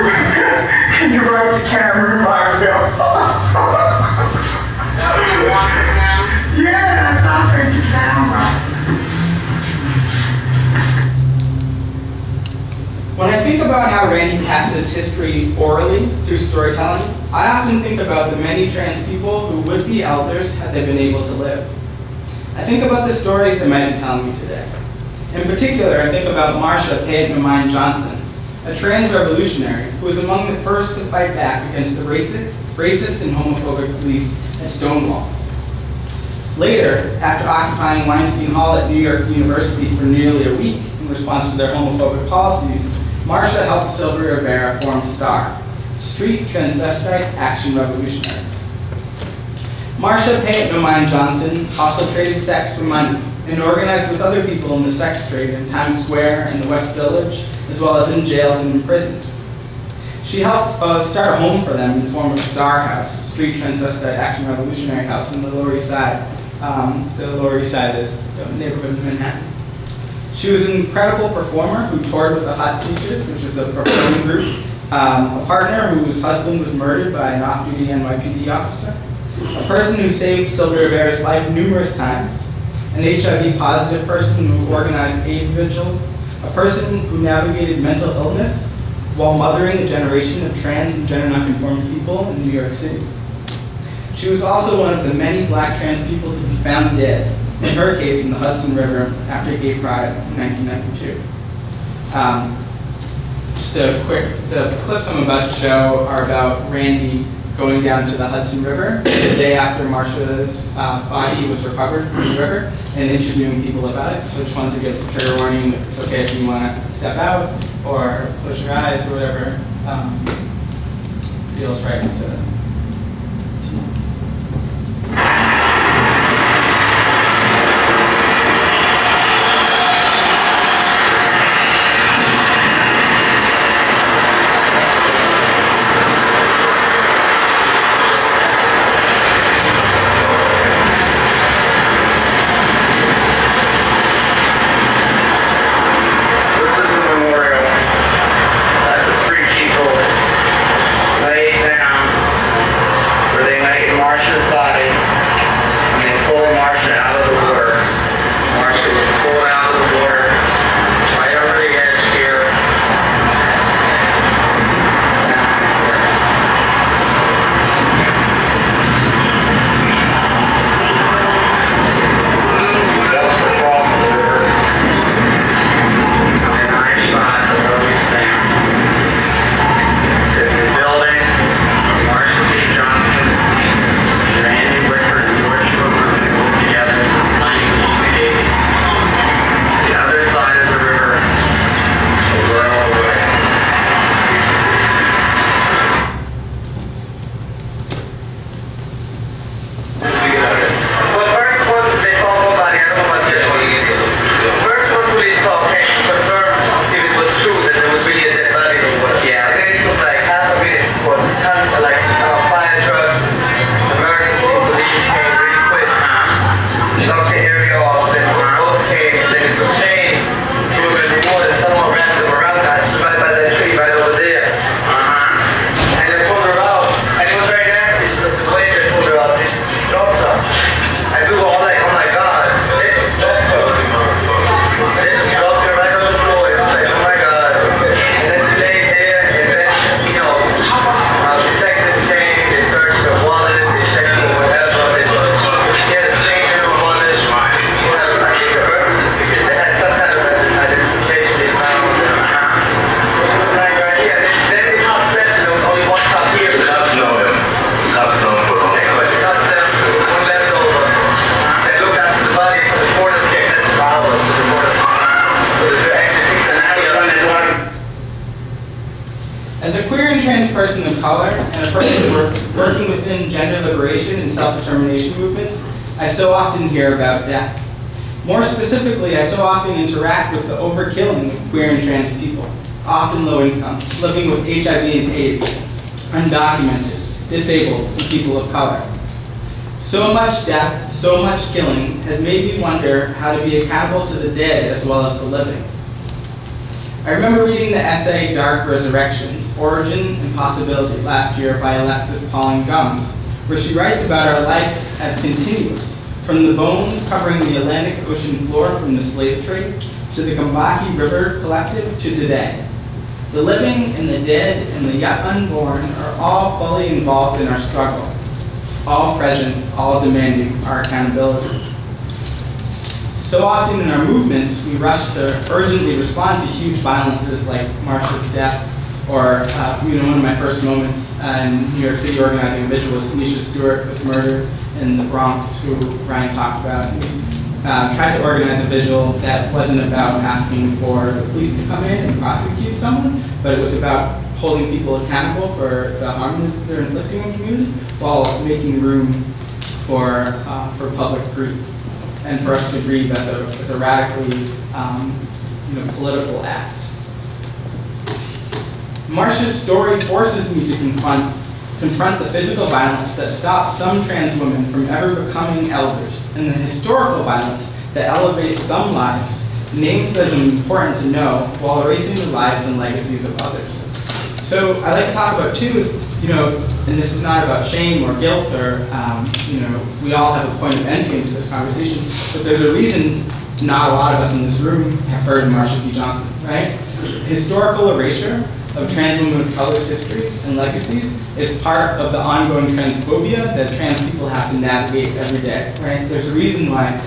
you write the camera in my film? Yes, I'll take the camera. When I think about how Randy passes history orally through storytelling, I often think about the many trans people who would be elders had they been able to live. I think about the stories they might be telling me today. In particular, I think about Marsha P. Johnson, a trans revolutionary who was among the first to fight back against the racist and homophobic police at Stonewall. Later, after occupying Weinstein Hall at New York University for nearly a week in response to their homophobic policies, Marsha helped Sylvia Rivera form STAR, Street Transvestite Action Revolutionaries. Marsha P. Johnson also traded sex for money and organized with other people in the sex trade in Times Square and the West Village, as well as in jails and in prisons. She helped start a home for them in the form of STAR House, Street Transvestite Action Revolutionary House in the Lower East Side. The Lower East Side is the neighborhood of Manhattan. She was an incredible performer who toured with the Hot Teachers, which is a performing group, a partner whose husband was murdered by an off-duty NYPD officer, a person who saved Sylvia Rivera's life numerous times, an HIV-positive person who organized aid vigils, a person who navigated mental illness while mothering a generation of trans and gender nonconforming people in New York City. She was also one of the many black trans people to be found dead, in her case in the Hudson River after Gay Pride in 1992. Just a quick, the clips I'm about to show are about Randy going down to the Hudson River the day after Marsha's body was recovered from the river and interviewing people about it. So I just wanted to give a trigger warning that it's okay if you want to step out or close your eyes or whatever feels right to. Person of color and a person working within gender liberation and self-determination movements, I so often hear about death. More specifically, I so often interact with the overkilling of queer and trans people, often low income, living with HIV and AIDS, undocumented, disabled, and people of color. So much death, so much killing has made me wonder how to be accountable to the dead as well as the living. I remember reading the essay Dark Resurrections, Origin and Possibility last year by Alexis Pauline Gumbs, where she writes about our lives as continuous, from the bones covering the Atlantic Ocean floor from the slave trade, to the Combahee River Collective, to today. The living and the dead and the yet unborn are all fully involved in our struggle, all present, all demanding our accountability. So often in our movements, we rush to urgently respond to huge violences like Marsha's death, or one of my first moments in New York City organizing a vigil was Nisha Stewart was murdered in the Bronx, who Ryan talked about. And we tried to organize a vigil that wasn't about asking for the police to come in and prosecute someone, but it was about holding people accountable for the harm that they're inflicting on the community while making room for public grief and for us to grieve as a radically political act. Marsha's story forces me to confront the physical violence that stops some trans women from ever becoming elders, and the historical violence that elevates some lives, names as important to know while erasing the lives and legacies of others. So I like to talk about too is, and this is not about shame or guilt or, we all have a point of entry into this conversation, but there's a reason not a lot of us in this room have heard Marsha P. Johnson, right? Historical erasure of trans women of color's histories and legacies is part of the ongoing transphobia that trans people have to navigate every day, right? There's a reason why,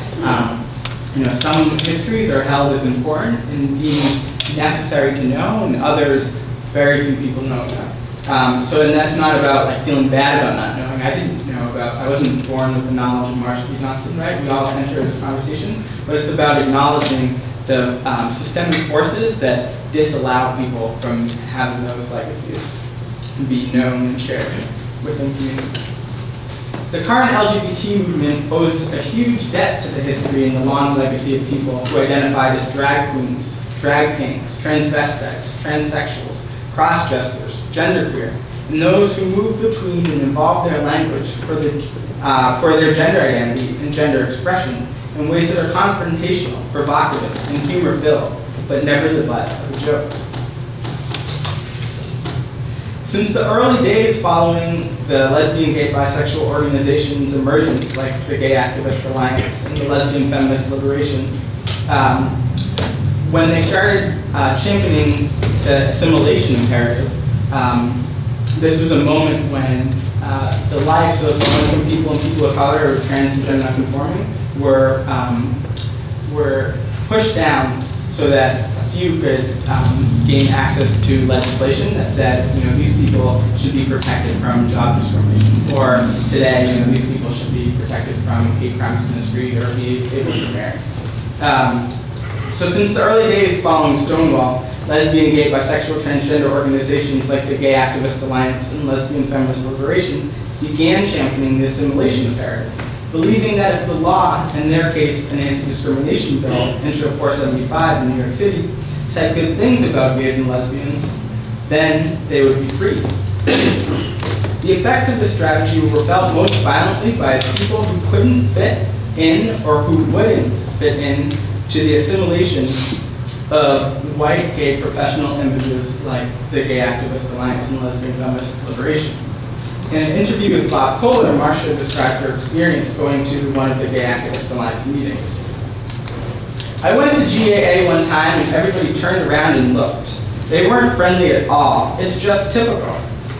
some histories are held as important and deemed necessary to know, and others very few people know about. And that's not about feeling bad about not knowing. I wasn't born with the knowledge of Marsha P. Johnson, right? We all enter this conversation, but it's about acknowledging the systemic forces that disallow people from having those legacies be known and shared within communities. The current LGBT movement owes a huge debt to the history and the long legacy of people who identified as drag queens, drag kings, transvestites, transsexuals, cross-dressers, genderqueer, and those who move between and evolve their language for their gender identity and gender expression in ways that are confrontational, provocative, and humor-filled, but never the butt of a joke. Since the early days following the lesbian, gay, bisexual organizations' emergence, like the Gay Activist Alliance and the Lesbian Feminist Liberation, when they started championing the assimilation imperative, this was a moment when the lives of women people and people of color, or trans and gender nonconforming, were pushed down so that a few could gain access to legislation that said, these people should be protected from job discrimination, or today, these people should be protected from hate crimes in the street or be able to marry. So since the early days following Stonewall, lesbian, gay, bisexual, transgender organizations like the Gay Activist Alliance and Lesbian Feminist Liberation began championing the assimilation imperative, believing that if the law, in their case an anti-discrimination bill, Intro 475 in New York City, said good things about gays and lesbians, then they would be free. The effects of this strategy were felt most violently by people who couldn't fit in or who wouldn't fit in to the assimilation of white gay professional images like the Gay Activist Alliance and Lesbian Feminist Liberation. In an interview with Bob Kohler, Marsha described her experience going to one of the Gay Activist Alliance meetings. I went to GAA one time and everybody turned around and looked. They weren't friendly at all. It's just typical.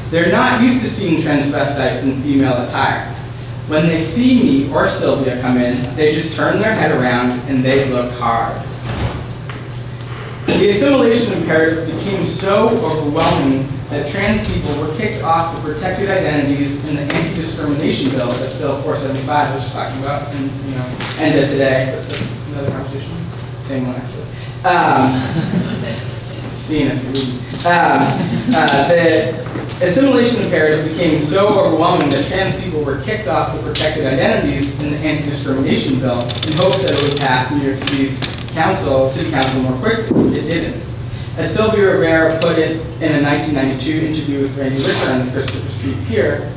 They're not used to seeing transvestites in female attire. When they see me or Sylvia come in, they just turn their head around and they look hard. The assimilation imperative became so overwhelming that trans people were kicked off the protected identities in the anti-discrimination bill that Bill 475 was talking about, and ended today, but that's another conversation. Same one actually. Seeing it. The assimilation imperative became so overwhelming that trans people were kicked off the protected identities in the anti-discrimination bill in hopes that it would pass New York City's city council more quickly. It didn't. As Sylvia Rivera put it in a 1992 interview with Reina Gossett on the Christopher Street Pier,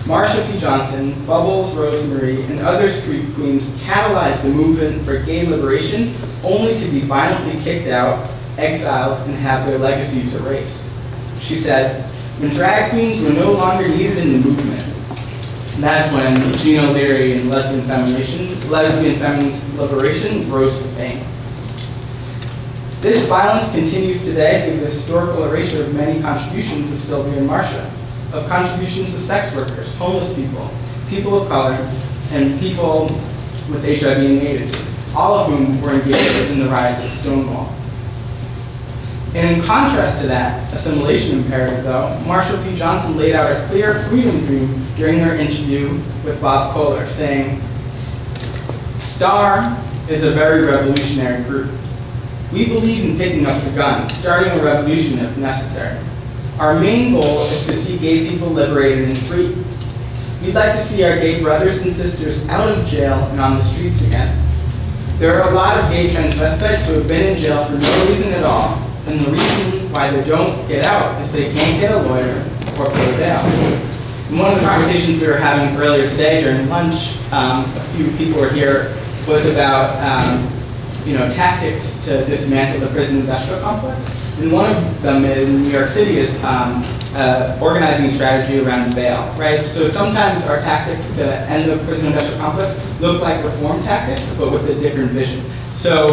Marsha P. Johnson, Bubbles, Rosemary, and other street queens catalyzed the movement for gay liberation only to be violently kicked out, exiled, and have their legacies erased. She said, when drag queens were no longer needed in the movement, that's when Gina Leary and Lesbian Feminist Liberation rose to fame. This violence continues today through the historical erasure of many contributions of Sylvia and Marsha, of contributions of sex workers, homeless people, people of color, and people with HIV and AIDS, all of whom were engaged in the riots at Stonewall. And in contrast to that assimilation imperative, though, Marsha P. Johnson laid out a clear freedom dream during her interview with Bob Kohler, saying, "STAR is a very revolutionary group. We believe in picking up the gun, starting a revolution if necessary. Our main goal is to see gay people liberated and free. We'd like to see our gay brothers and sisters out of jail and on the streets again. There are a lot of gay transvestites who have been in jail for no reason at all, and the reason why they don't get out is they can't get a lawyer or pay bail." In one of the conversations we were having earlier today during lunch, a few people were here, was about tactics to dismantle the prison industrial complex. And one of them in New York City is organizing strategy around bail, right? So sometimes our tactics to end the prison industrial complex look like reform tactics, but with a different vision. So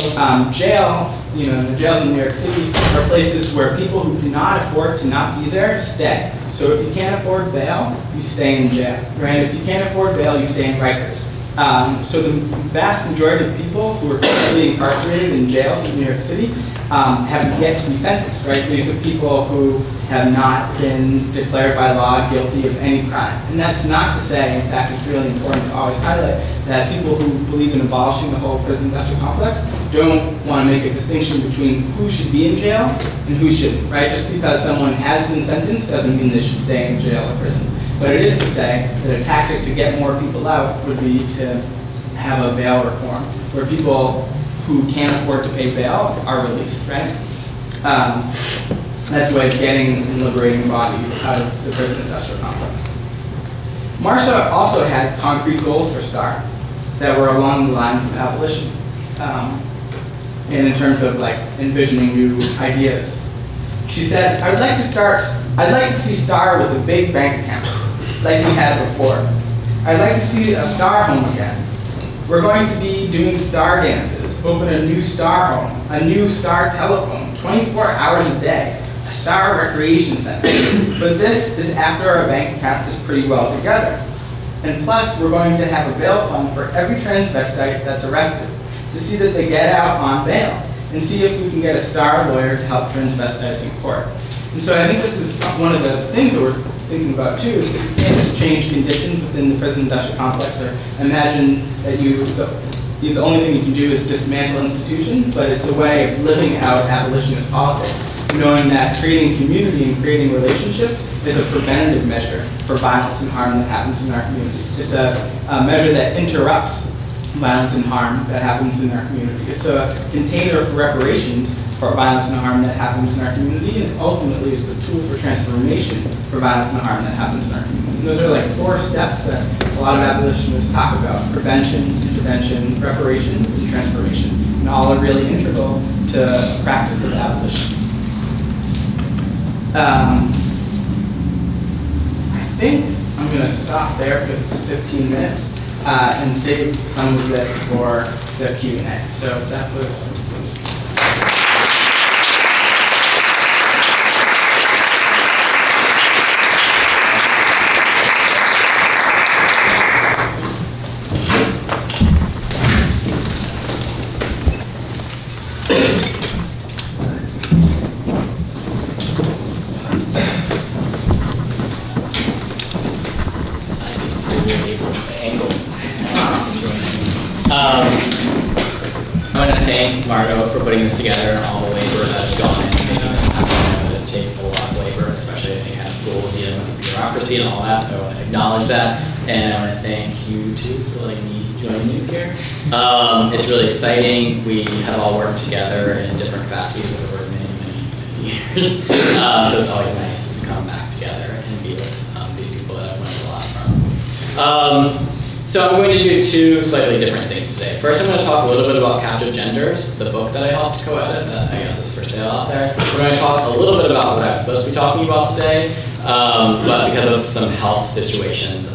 jails, the jails in New York City are places where people who cannot afford to not be there stay. So if you can't afford bail, you stay in jail, right? If you can't afford bail, you stay in Rikers. So the vast majority of people who are currently incarcerated in jails in New York City have yet to be sentenced, right? These are people who have not been declared by law guilty of any crime. And that's not to say, in fact, it's really important to always highlight that people who believe in abolishing the whole prison industrial complex don't want to make a distinction between who should be in jail and who shouldn't, right? Just because someone has been sentenced doesn't mean they should stay in jail or prison. But it is to say that a tactic to get more people out would be to have a bail reform, where people who can't afford to pay bail are released, right? That's a way of getting and liberating bodies out of the prison industrial complex. Marsha also had concrete goals for STAR that were along the lines of abolition, and in terms of envisioning new ideas. She said, I'd like to see STAR with a big bank account, like we had before. I'd like to see a STAR home again. We're going to be doing STAR dances, open a new STAR home, a new STAR telephone, 24 hours a day, a STAR recreation center. But this is after our bank account is pretty well together. And plus, we're going to have a bail fund for every transvestite that's arrested to see that they get out on bail and see if we can get a STAR lawyer to help transvestites in court. And so I think this is one of the things that we're thinking about too, is that you can't just change conditions within the prison industrial complex or imagine that the only thing you can do is dismantle institutions, but it's a way of living out abolitionist politics, knowing that creating community and creating relationships is a preventative measure for violence and harm that happens in our community. It's a measure that interrupts violence and harm that happens in our community. It's a container for reparations for violence and harm that happens in our community, and ultimately it's a tool for transformation for violence and harm that happens in our community. And those are 4 steps that a lot of abolitionists talk about: prevention, intervention, reparations, and transformation. And all are really integral to the practice of abolition. I think I'm going to stop there because it's 15 minutes and save some of this for the Q&A. So that was I want to thank Margot for putting this together and all the labor that's gone into making this happen. I know that it takes a lot of labor, especially I think at school, dealing with the bureaucracy and all that, so I want to acknowledge that. And I want to thank you too for letting me join you here. It's really exciting. We have all worked together in different capacities over many years. So it's always nice to come back together and be with these people that I've learned a lot from. So I'm going to do 2 slightly different things today. First, I'm going to talk a little bit about Captive Genders, the book that I helped co-edit that I guess is for sale out there. We're going to talk a little bit about what I'm supposed to be talking about today, but because of some health situations,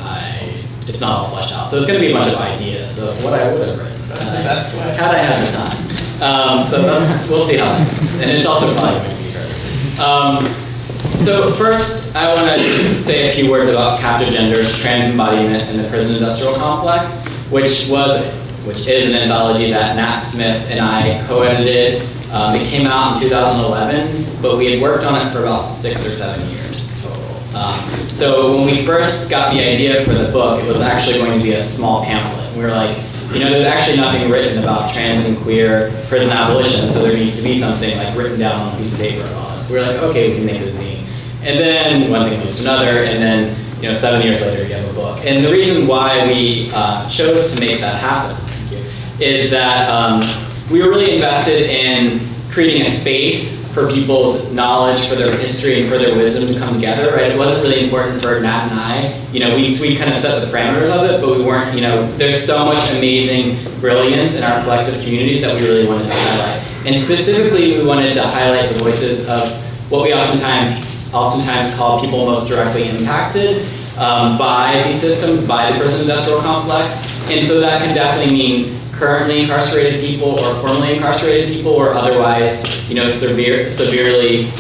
it's not all fleshed out. So it's going to be a bunch of ideas of what I would have written. That's the best way. Had I had the time. So we'll see how that goes. And it's also probably going to be heard. So first, I want to say a few words about Captive Genders, trans embodiment, and the prison industrial complex, which was which is an anthology that Nat Smith and I co-edited. It came out in 2011, but we had worked on it for about 6 or 7 years total. So when we first got the idea for the book, it was actually going to be a small pamphlet. We were like, you know, there's actually nothing written about trans and queer prison abolition, so there needs to be something like written down on a piece of paper about it. So we were like, okay, we can make a zine. And then one thing leads to another, and then 7 years later you have a book. And the reason why we chose to make that happen is that we were really invested in creating a space for people's knowledge, for their history, and for their wisdom to come together, right? It wasn't really important for Nat and I. We kind of set the parameters of it, but we weren't, there's so much amazing brilliance in our collective communities that we really wanted to highlight. And specifically, we wanted to highlight the voices of what we oftentimes call people most directly impacted by these systems, by the prison industrial complex. And so that can definitely mean currently incarcerated people or formerly incarcerated people or otherwise, severely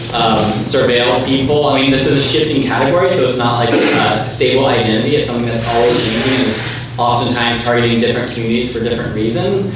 surveilled people. I mean, this is a shifting category, so it's not like a stable identity. It's something that's always changing and is oftentimes targeting different communities for different reasons.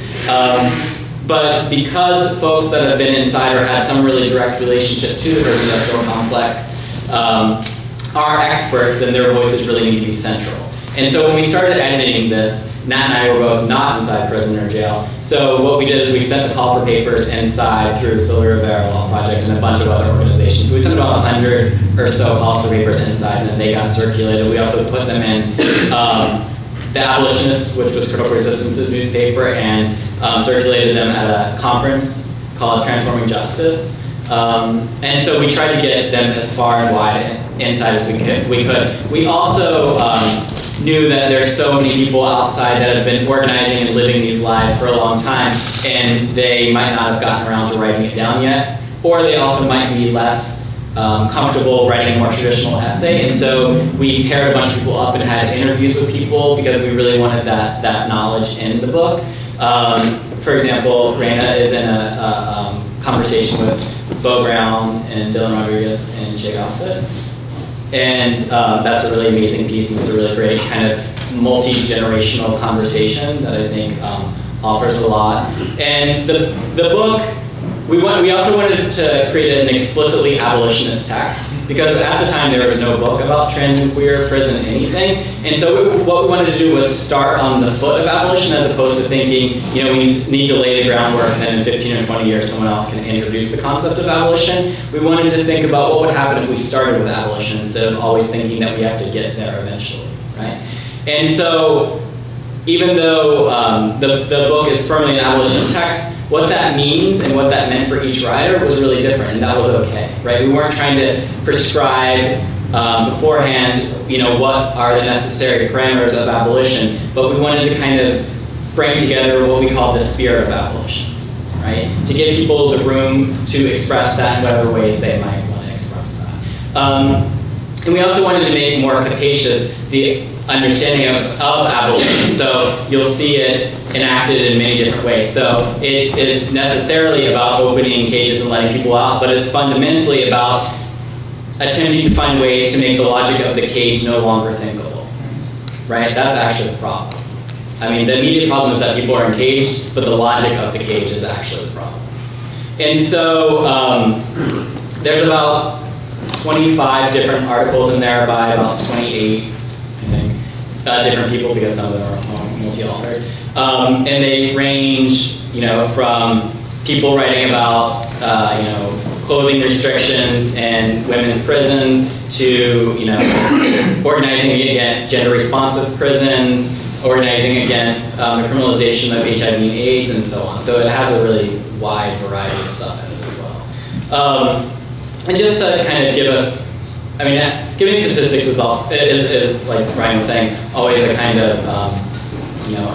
But because folks that have been inside or had some really direct relationship to the prison industrial complex are experts, then their voices really need to be central. And so when we started editing this, Nat and I were both not inside prison or jail. So what we did is we sent the call for papers inside through Sylvia Rivera Law Project and a bunch of other organizations. So we sent about 100 or so calls for papers inside, and then they got circulated. We also put them in the Abolitionist, which was Critical Resistance's newspaper, and circulated them at a conference called Transforming Justice. And so we tried to get them as far and wide inside as we could. We also knew that there's so many people outside that have been organizing and living these lives for a long time, and they might not have gotten around to writing it down yet, or they also might be less comfortable writing a more traditional essay. And so we paired a bunch of people up and had interviews with people because we really wanted that knowledge in the book. For example, Reina is in a conversation with Beau Brown and Dylan Rodriguez and Reina Gossett. And that's a really amazing piece, and it's a really great kind of multi-generational conversation that I think offers a lot. And the book, we also wanted to create an explicitly abolitionist text, because at the time there was no book about trans and queer, prison, anything. And so what we wanted to do was start on the foot of abolition, as opposed to thinking, we need to lay the groundwork, and then in 15 or 20 years someone else can introduce the concept of abolition. We wanted to think about what would happen if we started with abolition instead of always thinking that we have to get there eventually, right? And so even though the book is firmly an abolitionist text, what that means and what that meant for each writer was really different, and that was okay, right? We weren't trying to prescribe beforehand, what are the necessary parameters of abolition, but we wanted to kind of bring together what we call the spirit of abolition, right? To give people the room to express that in whatever ways they might want to express that. And we also wanted to make more capacious the understanding of abolition. So you'll see it enacted in many different ways. So it is necessarily about opening cages and letting people out, but it's fundamentally about attempting to find ways to make the logic of the cage no longer thinkable, right? That's actually the problem. I mean, the immediate problem is that people are encaged, but the logic of the cage is actually the problem. And so there's about 25 different articles in there by about 28, I think, different people, because some of them are multi-authored. And they range, from people writing about, clothing restrictions in women's prisons to, organizing against gender-responsive prisons, organizing against the criminalization of HIV and AIDS, and so on. So it has a really wide variety of stuff in it as well. And just to kind of give us, giving statistics is like Ryan was saying, always a kind of,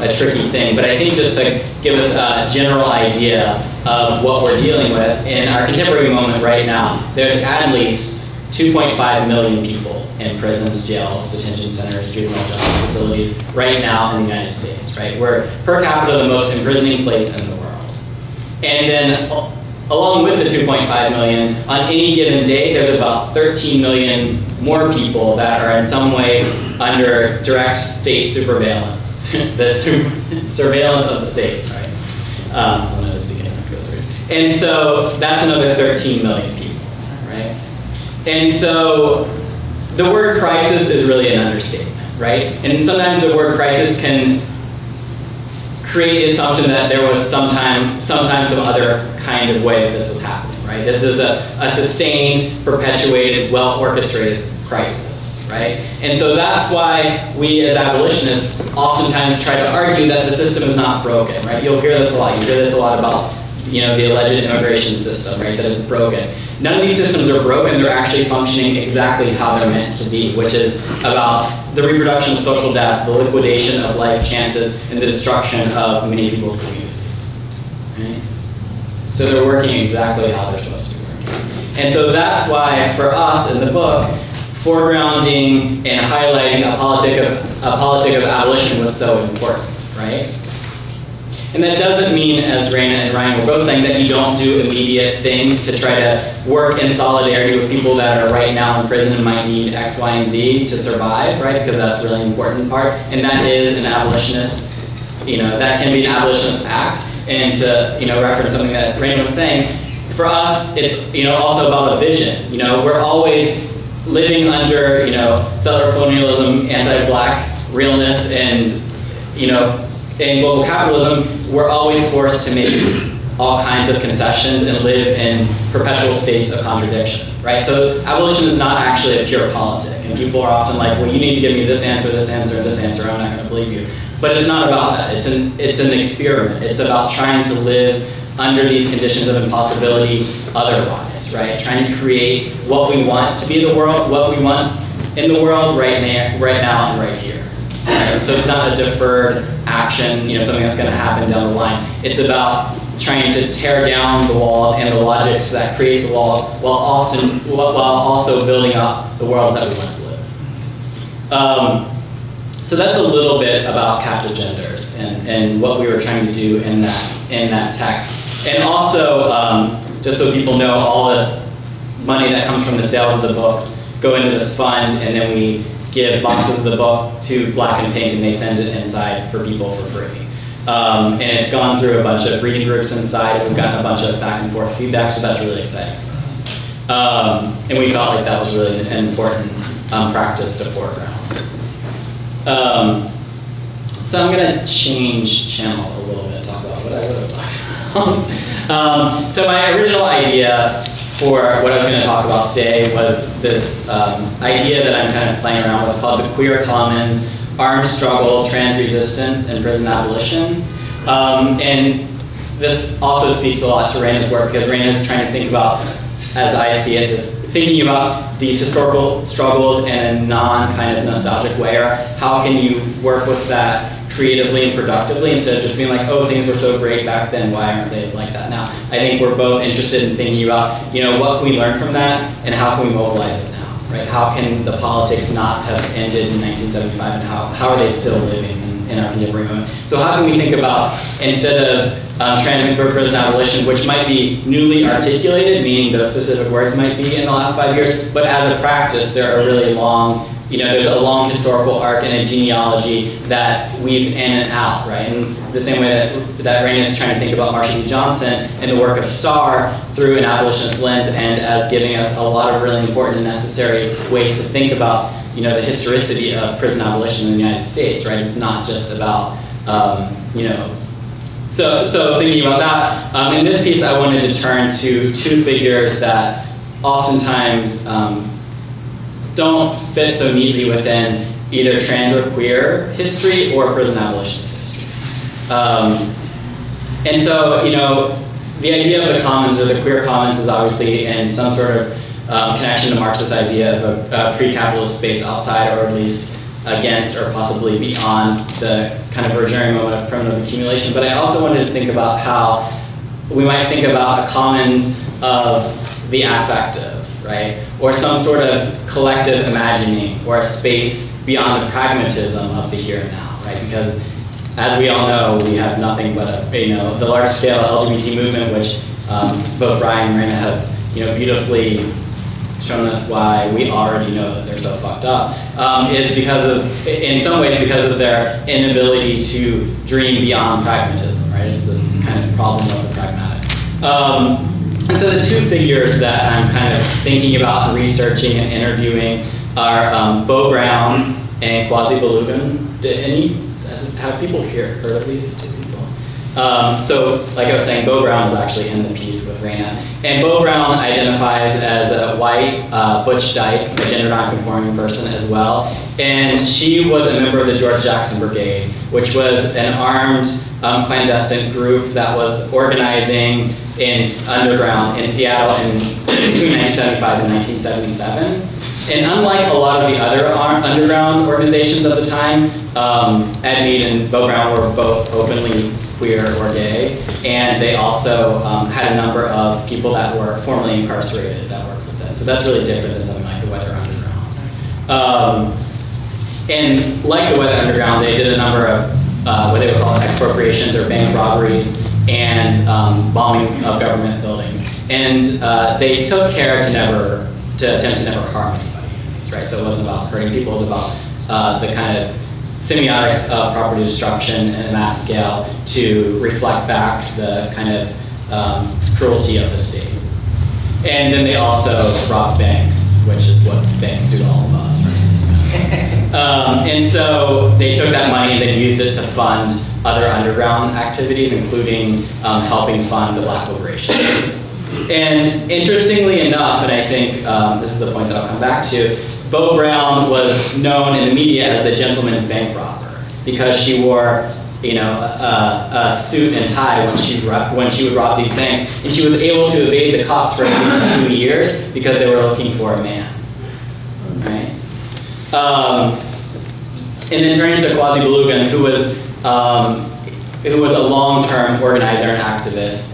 a tricky thing. But I think just to give us a general idea of what we're dealing with in our contemporary moment right now, there's at least 2.5 million people in prisons, jails, detention centers, juvenile justice facilities right now in the United States, right? We're per capita the most imprisoning place in the world. And then along with the 2.5 million, on any given day, there's about 13 million more people that are in some way under direct state surveillance, the surveillance of the state, right? Sometimes I speak in groceries. And so that's another 13 million people, right? And so the word crisis is really an understatement, right? And sometimes the word crisis can create the assumption that there was sometimes some other kind of way that this was happening, right? This is a sustained, perpetuated, well-orchestrated crisis, right? And so that's why we as abolitionists oftentimes try to argue that the system is not broken, right? You'll hear this a lot. You hear this a lot about, you know, the alleged immigration system, right? That it's broken. None of these systems are broken. They're actually functioning exactly how they're meant to be, which is about the reproduction of social death, the liquidation of life chances, and the destruction of many people's communities, right? So they're working exactly how they're supposed to be working. And so that's why, for us in the book, foregrounding and highlighting a politic of abolition was so important, right? And that doesn't mean, as Reina and Ryan were both saying, that you don't do immediate things to try to work in solidarity with people that are right now in prison and might need X, Y, and Z to survive, right? Because that's a really important part. And that is an abolitionist, you know, that can be an abolitionist act. And to, you know, reference something that Reina was saying, for us, it's, you know, also about a vision. You know, we're always living under, you know, settler colonialism, anti-black realness, and, you know, in global capitalism, we're always forced to make all kinds of concessions and live in perpetual states of contradiction, right? So abolition is not actually a pure politic, and people are often like, well, you need to give me this answer, and this answer, I'm not gonna believe you. But it's not about that, it's an experiment. It's about trying to live under these conditions of impossibility otherwise, right? Trying to create what we want to be the world, what we want in the world right now and right here. Right? So it's not a deferred action, you know, something that's going to happen down the line. It's about trying to tear down the walls and the logics that create the walls while also building up the world that we want to live. So that's a little bit about captive genders and what we were trying to do in that text. And also, just so people know, all the money that comes from the sales of the books go into this fund, and then we give boxes of the book to Black and Pink, and they send it inside for people for free. And it's gone through a bunch of reading groups inside, and we've gotten a bunch of back and forth feedback, so that's really exciting for us. And we felt like that was really an important practice to foreground. So I'm going to change channels a little bit, talk about what I would have talked about. So my original idea for what I was going to talk about today was this idea that I'm kind of playing around with called the queer commons, armed struggle, trans resistance, and prison abolition. And this also speaks a lot to Reina's work, because Reina's trying to think about, as I see it, thinking about these historical struggles in a non-kind of nostalgic way, or how can you work with that creatively and productively instead of just being like, oh, things were so great back then, why aren't they like that now? I think we're both interested in thinking about, you know, what can we learn from that and how can we mobilize it now, right? How can the politics not have ended in 1975, and how are they still living in our contemporary moment? So how can we think about, instead of trans and queer prison abolition, which might be newly articulated, meaning those specific words might be in the last 5 years, but as a practice, there are really long, you know, there's a long historical arc and a genealogy that weaves in and out, right? And the same way that Reina is trying to think about Marsha P. Johnson and the work of Starr through an abolitionist lens, and as giving us a lot of really important and necessary ways to think about, you know, the historicity of prison abolition in the United States, right? It's not just about, you know, so thinking about that, in this piece I wanted to turn to two figures that oftentimes don't fit so neatly within either trans or queer history or prison abolitionist history. And so, you know, the idea of the commons, or the queer commons, is obviously in some sort of connection to Marxist idea of a pre-capitalist space outside, or at least against or possibly beyond the kind of burgeoning moment of primitive accumulation. But I also wanted to think about how we might think about a commons of the affective, right? Or some sort of collective imagining, or a space beyond the pragmatism of the here and now, right? Because as we all know, we have nothing but the large-scale LGBT movement, which both Brian and Reina have beautifully shown us why we already know that they're so fucked up, is because of, in some ways, because of their inability to dream beyond pragmatism, right? It's this kind of problem of the pragmatic. And so the two figures that I'm kind of thinking about and researching and interviewing are Beau Brown and Kwasi Balogun. Have people here heard of these two people? So, like I was saying, Beau Brown is actually in the piece with Reina. And Beau Brown identifies as a white butch dyke, a gender non-conforming person as well. And she was a member of the George Jackson Brigade, which was an armed clandestine group that was organizing in underground in Seattle between 1975 and 1977. And unlike a lot of the other underground organizations of the time, Ed Mead and Beau Brown were both openly queer or gay, and they also had a number of people that were formerly incarcerated that worked with them. So that's really different than something like the Weather Underground. And like the Weather Underground, they did a number of what they would call expropriations or bank robberies and bombing of government buildings. And they took care to attempt to never harm anybody. Right? So it wasn't about hurting people, it was about the kind of semiotics of property destruction at a mass scale to reflect back the kind of cruelty of the state. And then they also robbed banks, which is what banks do to all of us, right? And so they took that money and they used it to fund other underground activities, including helping fund the Black Liberation. And interestingly enough, and I think this is a point that I'll come back to, Beau Brown was known in the media as the gentleman's bank robber because she wore, a suit and tie when she would rob these banks, and she was able to evade the cops for at least 2 years because they were looking for a man, right? And then turning to Kwasi Balogun, who was a long-term organizer and activist.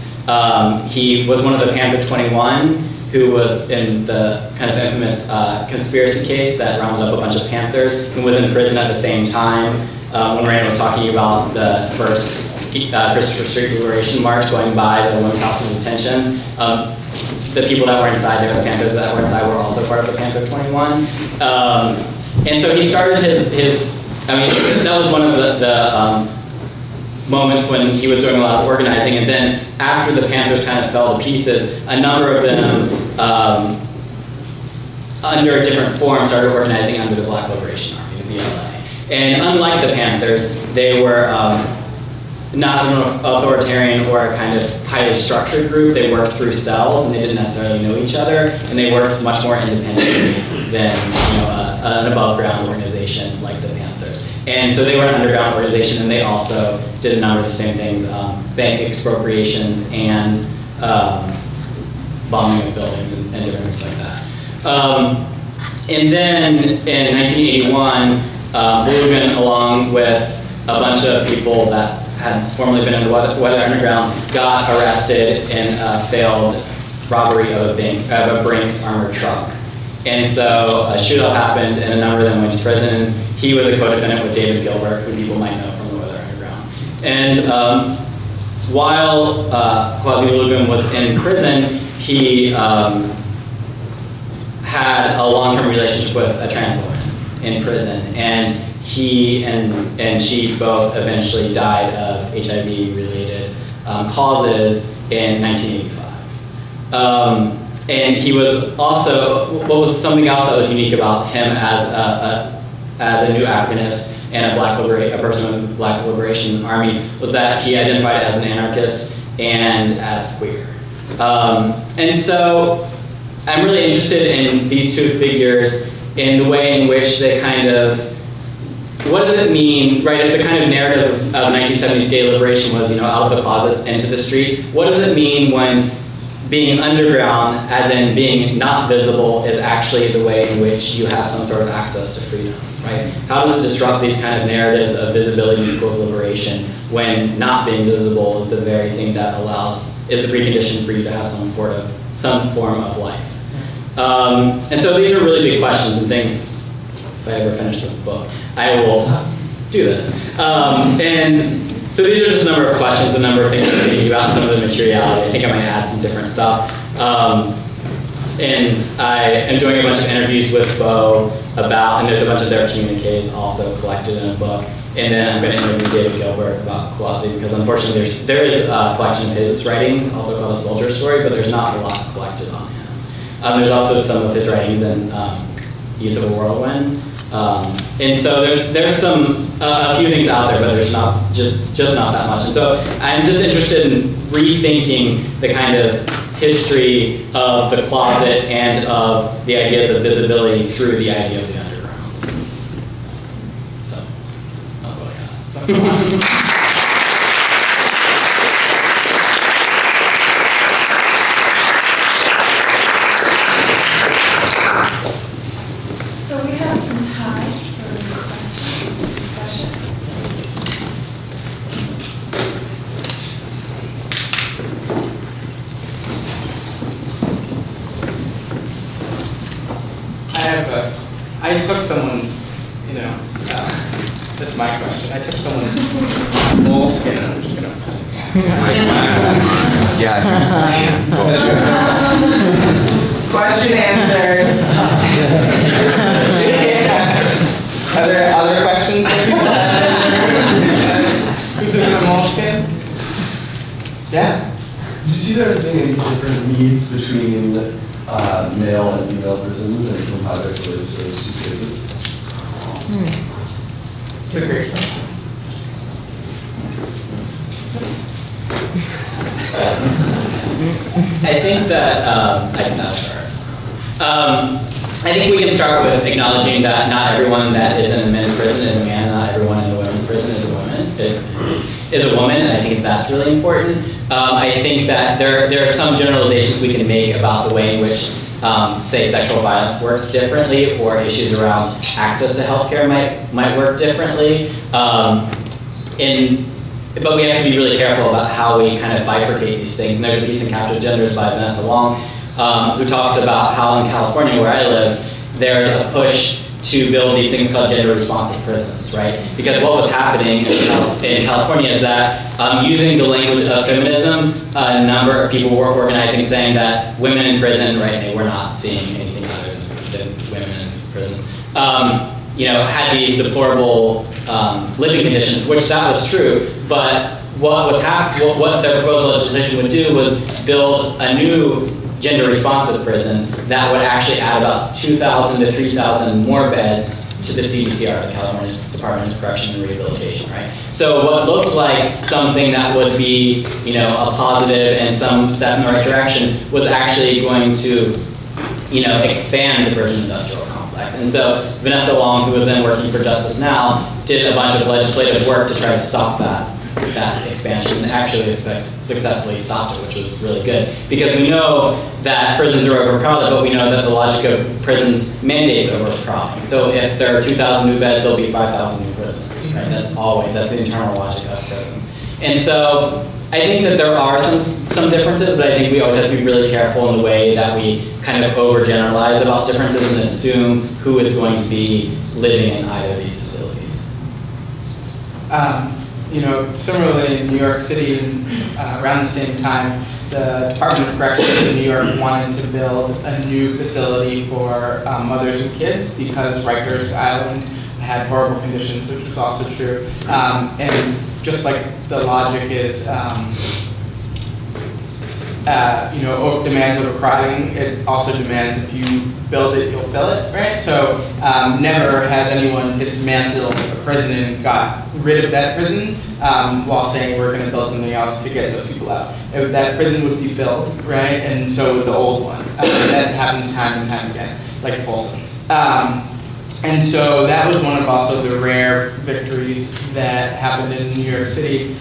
He was one of the Panther 21, who was in the kind of infamous conspiracy case that rounded up a bunch of Panthers and was in prison at the same time. When Reina was talking about the first Christopher Street Liberation March going by the women's house of detention, the people that were inside there, the Panthers that were inside, were also part of the Panther 21. And so he started that was one of the moments when he was doing a lot of organizing, and then after the Panthers kind of fell to pieces, a number of them, under a different form, started organizing under the Black Liberation Army, the BLA. And unlike the Panthers, they were not an authoritarian or a kind of highly structured group. They worked through cells, and they didn't necessarily know each other, and they worked much more independently than an above-ground organization like the Panthers. And so they were an underground organization, and they also did a number of the same things, bank expropriations and bombing of buildings and different things like that. And then in 1981, Balogun, along with a bunch of people that had formerly been in the Weather Underground, got arrested in a failed robbery of a Brinks armored truck. And so a shootout happened, and a number of them went to prison. He was a co-defendant with David Gilbert, who people might know from the Weather Underground. And while Kwasi Balogun was in prison, he had a long-term relationship with a trans woman in prison, and he and she both eventually died of HIV-related causes in 1985. And he was also, what was something else that was unique about him as a new Africanist and a person in the Black Liberation Army, was that he identified as an anarchist and as queer. And so I'm really interested in these two figures in the way in which they kind of, what does it mean, right? If the kind of narrative of 1970s gay liberation was, out of the closet into the street, what does it mean when being underground, as in being not visible, is actually the way in which you have some sort of access to freedom, right? How does it disrupt these kind of narratives of visibility equals liberation when not being visible is the very thing that is the precondition for you to have some form of life? And so these are really big questions and things. If I ever finish this book, I will do this. And so these are just a number of questions, a number of things I'm thinking about, some of the materiality. I think I might add some different stuff. And I am doing a bunch of interviews with Bo about, and there's a bunch of their communiques also collected in a book. And then I'm going to interview David Gilbert about Quasi, because unfortunately there is a collection of his writings, also called A Soldier's Story, but there's not a lot collected on him. There's also some of his writings in Use of a Whirlwind. And so there's a few things out there, but there's not just not that much. And so I'm just interested in rethinking the kind of history of the closet and of the ideas of visibility through the idea of the underground. So that's what I got. So we have some time for questions and discussion. I took someone's, that's my question. I took someone's moleskin and I'm just gonna. Question answered. Are there other questions? Who took the moleskin? Yeah. Do you see there as being any different needs between male and female prisons and from how they're related to those two spaces? It's a great question. I think that, I can start. I think we can start with acknowledging that not everyone that is in a men's prison is a man, not everyone in a women's prison is a woman, and I think that's really important. I think that there are some generalizations we can make about the way in which, say, sexual violence works differently, or issues around access to healthcare might work differently. But we have to be really careful about how we kind of bifurcate these things. And there's a piece in Captive Genders by Vanessa Long, who talks about how in California, where I live, there's a push to build these things called gender-responsive prisons, right? Because what was happening in California is that using the language of feminism, a number of people were organizing saying that women in prison, right, they were not seeing anything other than women in prisons, had these deplorable living conditions, which that was true, but what their proposed legislation would do was build a new gender-responsive prison that would actually add about 2,000 to 3,000 more beds to the CDCR, the California Department of Correction and Rehabilitation, right? So what looked like something that would be, a positive and some step in the right direction was actually going to, expand the prison industrial complex. And so Vanessa Long, who was then working for Justice Now, did a bunch of legislative work to try to stop that expansion, and actually successfully stopped it, which was really good. Because we know that prisons are overcrowded, but we know that the logic of prisons mandates overcrowding. So if there are 2,000 new beds, there'll be 5,000 new prisoners, right? That's the internal logic of prisons. And so I think that there are some differences, but I think we always have to be really careful in the way that we kind of overgeneralize about differences and assume who is going to be living in either of these facilities. Similarly in New York City, around the same time, the Department of Corrections in New York wanted to build a new facility for mothers and kids because Rikers Island had horrible conditions, which was also true. And just like the logic is, demands overcrowding, it also demands if you build it, you'll fill it, right? So never has anyone dismantled a prison and got rid of that prison while saying we're going to build something else to get those people out. That prison would be filled, right? And so would the old one. That happens time and time again, like Folsom. And so that was one of also the rare victories that happened in New York City,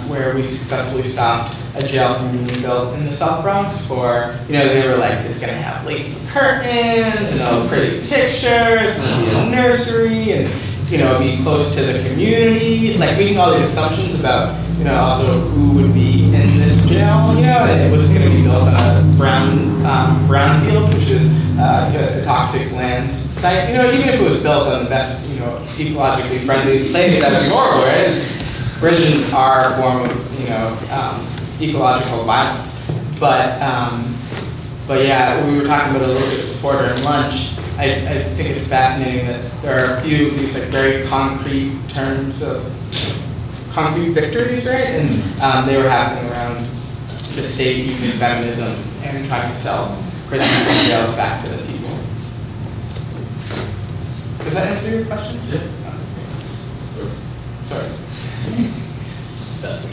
where we successfully stopped a jail from being built in the South Bronx for, they were like, it's gonna have lacy curtains, pretty pictures, it's gonna be a nursery, and, be close to the community, like making all these assumptions about, also who would be in this jail, and it was gonna be built on a brownfield, which is a toxic land site, even if it was built on the best, ecologically friendly place, that would be horrible, right? Prisons are a form of, you know, ecological violence. But yeah, we were talking about it a little bit before during lunch. I think it's fascinating that there are a few of these like very concrete terms of concrete victories, right? And they were happening around the state using feminism and trying to sell prisons and jails back to the people. Does that answer your question? Yeah. Sorry. That's the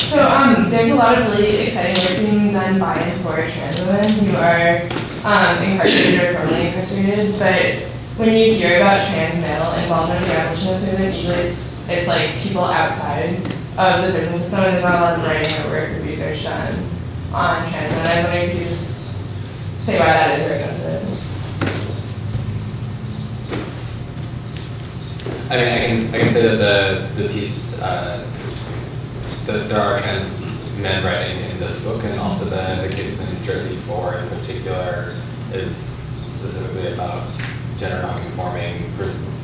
So there's a lot of really exciting work being done by and for trans women who are incarcerated or formerly incarcerated, but when you hear about trans male involvement in the abolitionist movement, usually it's like people outside of the prison system, and there's not a lot of writing or work or research done on trans women. I was wondering if you could just say why that is or against it. I mean, I can say that the piece, there are trans men writing in this book, and also the case in New Jersey 4 in particular is specifically about gender non-conforming,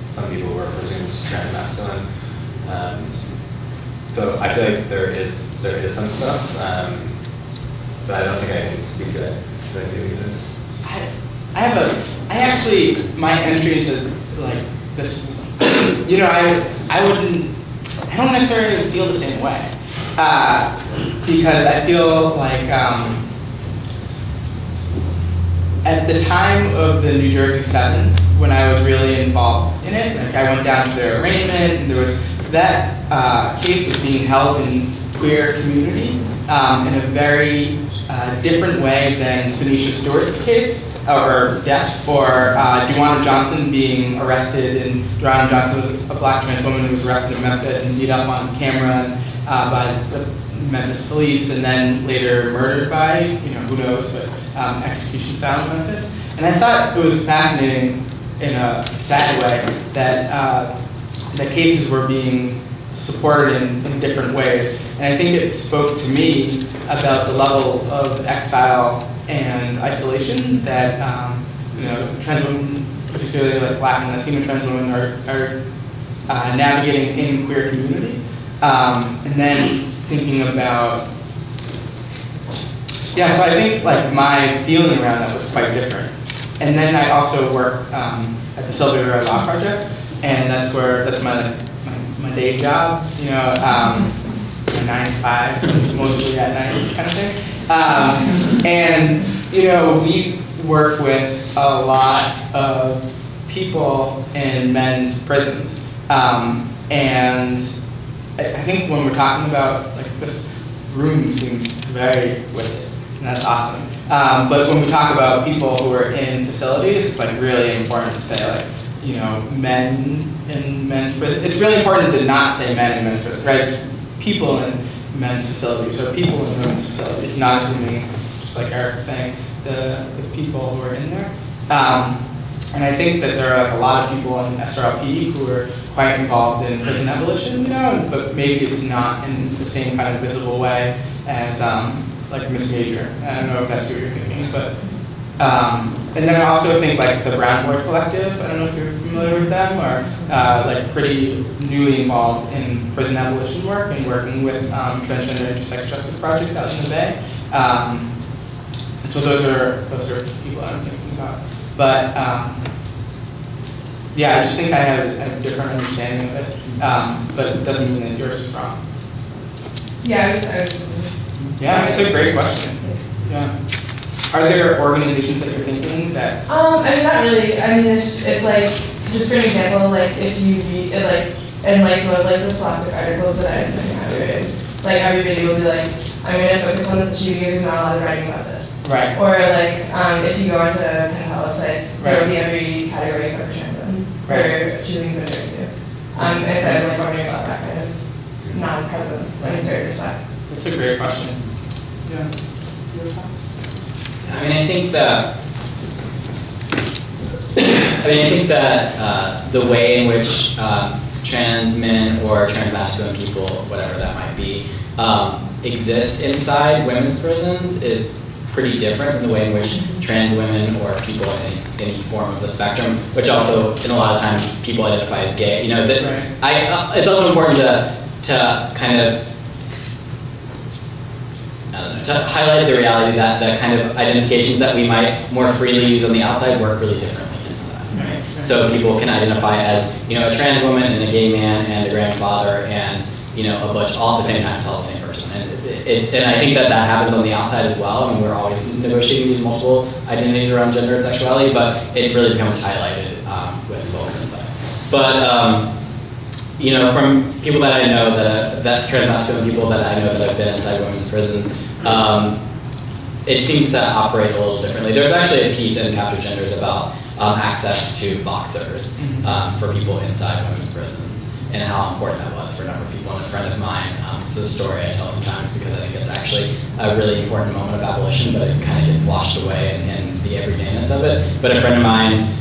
some people who are presumed trans-masculine. So I feel like there is some stuff, but I don't think I can speak to it. I actually, my entry into like this, you know, I don't necessarily feel the same way. Because I feel like at the time of the New Jersey 7, when I was really involved in it, like I went down to their arraignment, and there was that case was being held in queer community in a very different way than Sanisha Stewart's case, or death, or Juana Johnson being arrested. And Juana Johnson was a black trans woman who was arrested in Memphis and beat up on camera by the Memphis police, and then later murdered by, you know, who knows, but execution style in Memphis. And I thought it was fascinating in a sad way that the cases were being supported in different ways. And I think it spoke to me about the level of exile and isolation that you know, trans women, particularly like Black and Latino trans women, are navigating in queer community. And then thinking about, yeah, so I think like my feeling around that was quite different. And then I also work at the Sylvia Rivera Law Project, and that's my day job, you know, 9 to 5, mostly at night kind of thing. And, you know, we work with a lot of people in men's prisons. And I think when we're talking about, like, this room seems very with it, and that's awesome. But when we talk about people who are in facilities, it's like really important to say, like, you know, men in men's prison. It's really important to not say men in men's prison, right? It's people in men's facilities, or people in women's facilities, not assuming, just like Eric was saying, the people who are in there. And I think that there are like a lot of people in SRLP who are quite involved in prison abolition, you know, but maybe it's not in the same kind of visible way as like Miss Major. I don't know if that's what you're thinking, but and then I also think like the Brown Boy Collective, I don't know if you're familiar with them, are like pretty newly involved in prison abolition work and working with Transgender Intersex Justice Project out in the Bay. And so those are people I'm thinking about. But yeah, I just think I have a different understanding of it, but it doesn't mean that yours is wrong. Yeah, I was yeah, it's a great question. Yeah. Are there organizations that you're thinking that? I mean, not really. I mean, it's like, just for an example, like if you read it, like, and like some of like the scholastic articles that I've been read, like everybody will be like, I'm going to focus on this issue because there's not a lot of writing about this. Right. Or like, if you go onto kind of websites, there will be every category except for trans women, or choosing gender too. And so I was like wondering about that kind of non-presence in certain respects. That's a great question. Yeah. I mean, I think that the way in which trans men or trans masculine people, whatever that might be, exist inside women's prisons is pretty different in the way in which trans women or people in any form of the spectrum, which also in a lot of times people identify as gay. You know, that it's also important to kind of, I don't know, to highlight the reality that the kind of identifications that we might more freely use on the outside work really differently inside, right? So people can identify as, you know, a trans woman and a gay man and a grandfather and, you know, a butch all at the same time, tell the same person. And and I think that happens on the outside as well. I mean, we're always negotiating these multiple identities around gender and sexuality, but it really becomes highlighted with folks inside. But you know, from people that I know, that transmasculine people that I know that have been inside women's prisons, it seems to operate a little differently. There's actually a piece in Captive Genders about access to boxers for people inside women's prisons, and how important that was for a number of people. And a friend of mine, this is a story I tell sometimes because I think it's actually a really important moment of abolition, but it kind of gets washed away in the everydayness of it. But a friend of mine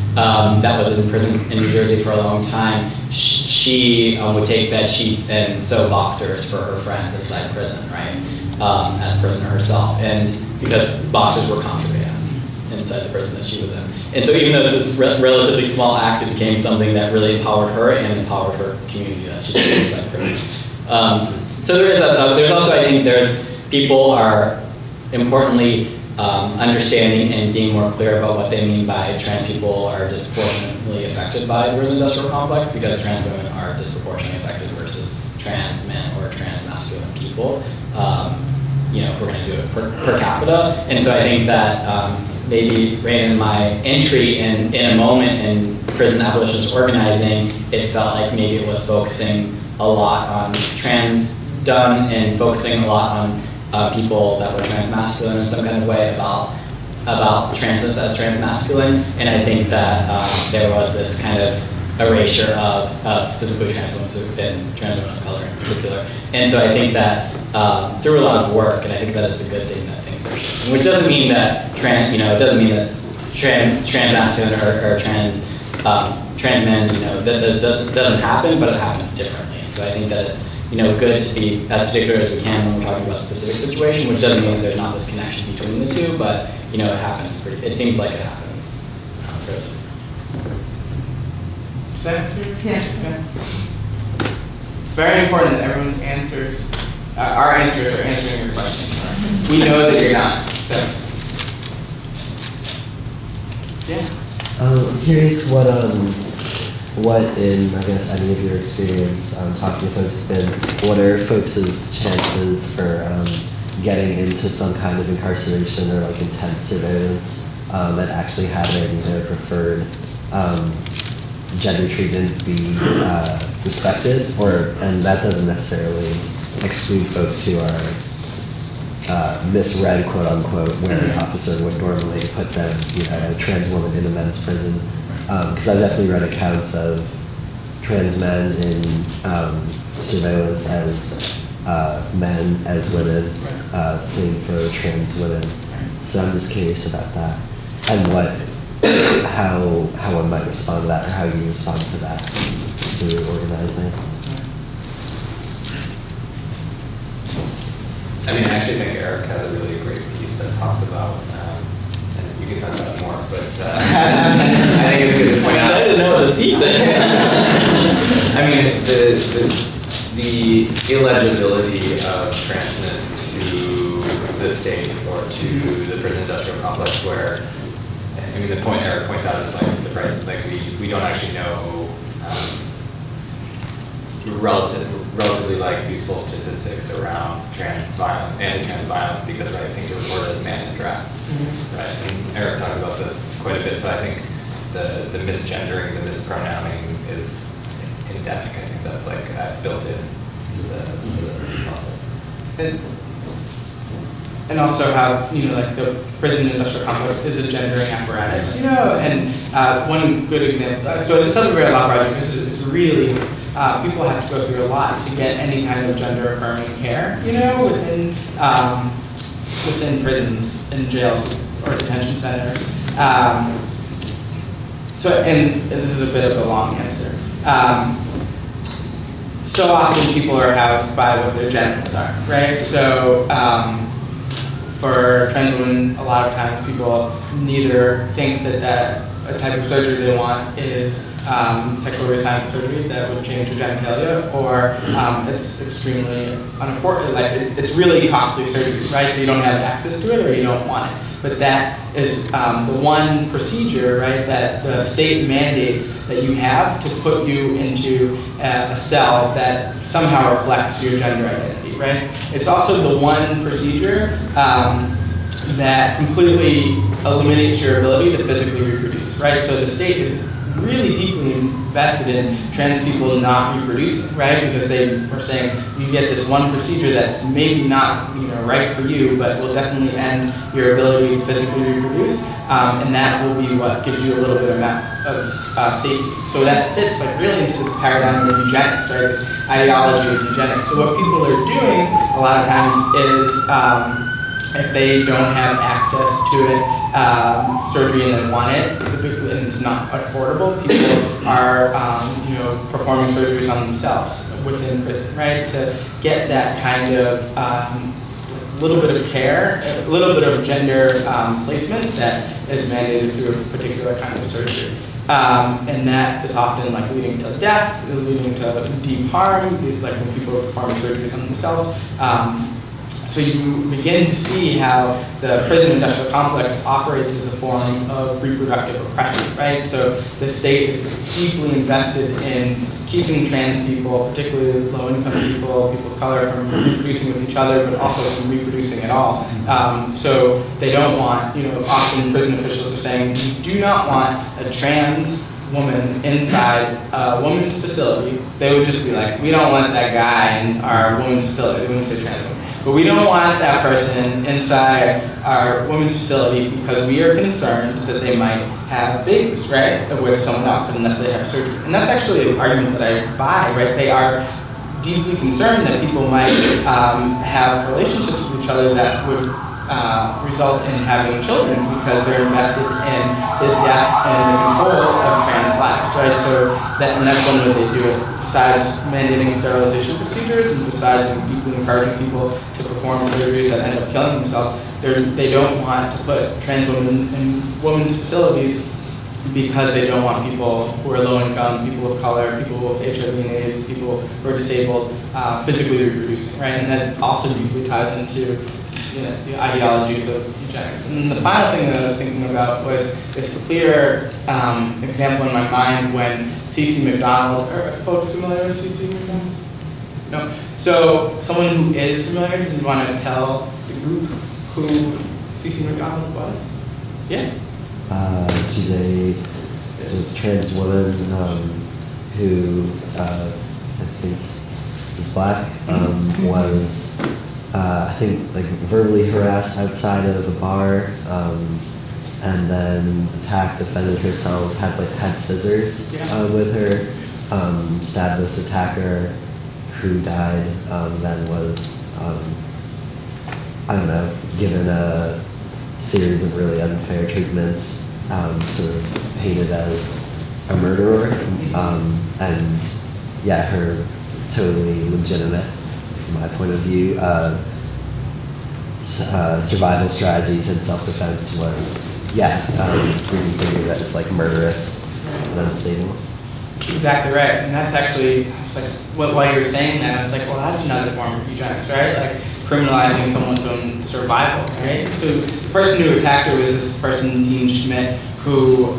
that was in prison in New Jersey for a long time, she would take bed sheets and sew boxers for her friends inside prison, right? As a prisoner herself, and because boxers were contraband inside the prison that she was in. And so even though this relatively small act, it became something that really empowered her and empowered her community that she did inside prison. So there is that stuff. There's also, I think, people are importantly understanding and being more clear about what they mean by trans people are disproportionately affected by the prison industrial complex, because trans women are disproportionately affected versus trans men or trans masculine people. You know, if we're going to do it per capita. And so I think that maybe right in my entry in a moment in prison abolitionist organizing, it felt like maybe it was focusing a lot on trans done and focusing a lot on people that were transmasculine in some kind of way about transness as transmasculine. And I think that there was this kind of erasure of specifically trans women and trans women of color in particular. And so I think that through a lot of work, and I think that it's a good thing that things are shifting, which doesn't mean that it doesn't mean that transmasculine or trans men, you know, that this doesn't happen, but it happens differently. And so I think that it's, you know, good to be as particular as we can when we're talking about a specific situation, which doesn't mean that there's not this connection between the two, but, you know, it happens it seems like it happens. Does that answer? Yeah. It's very important that everyone's answers, our answers are answering your questions. We know that you're not, so. Yeah. I'm curious what in, I guess, any of your experience talking to folks has been, what are folks' chances for getting into some kind of incarceration or like intense surveillance and actually having their preferred gender treatment be respected, and that doesn't necessarily exclude folks who are misread, quote unquote, where an officer would normally put them, you know, a trans woman in a men's prison. Because I've definitely read accounts of trans men in surveillance as men, as women, same for trans women. So I'm just curious about that, and how one might respond to that, or how you respond to that through organizing. I mean, I actually think Eric has a really great piece that talks about, and you can talk about it more, but I think it's good to point out. I didn't know what this piece is. I mean, the illegibility of transness to the state or to the prison industrial complex, where, I mean, the point Eric points out is like we don't actually know relatively like useful statistics around anti-trans violence, because things are reported as man in dress, right? And Eric talked about this quite a bit, so I think the misgendering, the mispronouncing is endemic. I think that's like built in to the process. And also how, you know, like the prison industrial complex is a gendering apparatus, you know, and one good example, so the Sylvia Rivera Law Project is really, people have to go through a lot to get any kind of gender affirming care, you know, within prisons and jails or detention centers. And this is a bit of a long answer. So often people are housed by what their genitals are, right? So for trans women, a lot of times people neither think that a type of surgery they want is sexual reassignment surgery that would change your genitalia, or it's extremely unaffordable, like it's really costly surgery, right? So you don't have access to it or you don't want it. But that is the one procedure, right, that the state mandates that you have to put you into a cell that somehow reflects your gender identity, right? It's also the one procedure that completely eliminates your ability to physically reproduce, right? So the state is really deeply invested in trans people not reproducing, right? Because they are saying you get this one procedure that's maybe not, right for you, but will definitely end your ability to physically reproduce, and that will be what gives you a little bit of safety. So that fits like really into this paradigm of eugenics, right? This ideology of eugenics. So what people are doing a lot of times is if they don't have access to it, surgery and they want it, and it's not affordable, people are performing surgeries on themselves within prison, right? To get that kind of little bit of care, a little bit of gender placement that is mandated through a particular kind of surgery. And that is often like leading to death, leading to deep harm, like when people are performing surgeries on themselves. So you begin to see how the prison industrial complex operates as a form of reproductive oppression, right? So the state is deeply invested in keeping trans people, particularly low-income people, people of color, from reproducing with each other, but also from reproducing at all. So they don't want, often prison officials are saying, you do not want a trans woman inside a woman's facility. They would just be like, we don't want that guy in our women's facility. They wouldn't say trans woman. But we don't want that person inside our women's facility because we are concerned that they might have babies, right, with someone else unless they have surgery. And that's actually an argument that I buy, right? They are deeply concerned that people might have relationships with each other that would result in having children because they're invested in the death and the control of trans lives, right? So and that's one way they do it. Besides mandating sterilization procedures and besides deeply encouraging people to perform surgeries that end up killing themselves, they don't want to put trans women in women's facilities because they don't want people who are low income, people of color, people with HIV and AIDS, people who are disabled, physically reproducing, right? And that also deeply ties into the ideologies of eugenics. And the final thing that I was thinking about was this clear example in my mind when C.C. McDonald, are folks familiar with C.C. McDonald? No? So someone who is familiar, do you want to tell the group who C.C. McDonald was? Yeah? She's a trans woman who I think is black, was I think like verbally harassed outside of a bar, and then attacked, defended herself, had scissors with her, stabbed this attacker who died, then was I don't know, given a series of really unfair treatments, sort of painted as a murderer, and yeah, her totally legitimate, from my point of view, survival strategies and self-defense was, really figured that it's like murderous and unstable. Exactly right, and that's actually, it's like, while you were saying that, I was like, well, that's another form of eugenics, right? Like criminalizing someone's own survival, right? So the person who attacked her was this person, Dean Schmidt, who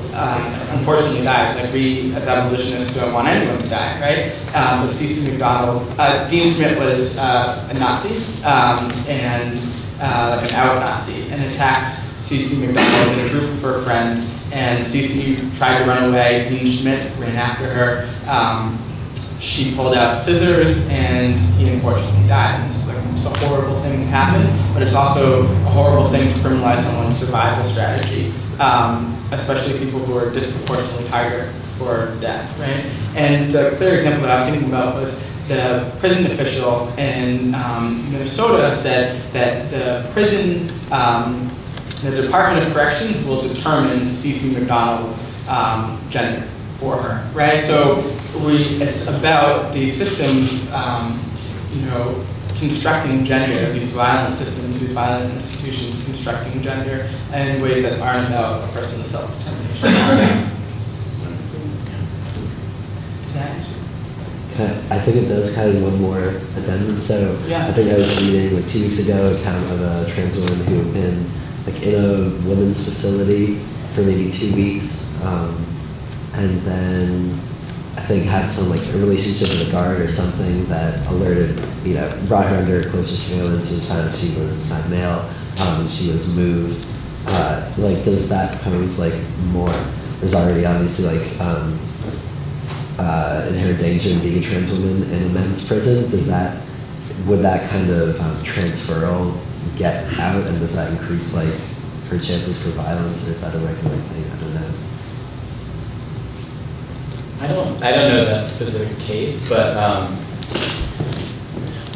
unfortunately died. Like we, as abolitionists, don't want anyone to die, right? But C.C. McDonald, Dean Schmidt was a Nazi, and like an out Nazi, and attacked C.C. McDonald and a group of her friends, and C.C. tried to run away. Dean Schmidt ran after her. She pulled out scissors, and he unfortunately died. And it's a horrible thing to happen, but it's also a horrible thing to criminalize someone's survival strategy, especially people who are disproportionately targeted for death, right? And the clear example that I was thinking about was the prison official in Minnesota said that the prison, the Department of Corrections will determine C.C. McDonald's gender for her, right? So it's about these systems, constructing gender, these violent systems these violent institutions constructing gender and in ways that aren't about a person's self-determination. I think it does kind of one more addendum. So yeah. I think I was reading like 2 weeks ago an account of a trans woman who had been like in a women's facility for maybe 2 weeks, and then I think had some like a relationship with a guard or something that alerted, brought her under closer surveillance and found she was assigned male, and she was moved. Like, does that pose like more? There's already obviously like inherent danger in being a trans woman in a men's prison. Would that kind of transferal get out, and does that increase like her chances for violence, or is that a regular thing? I don't know. I don't know that specific case, but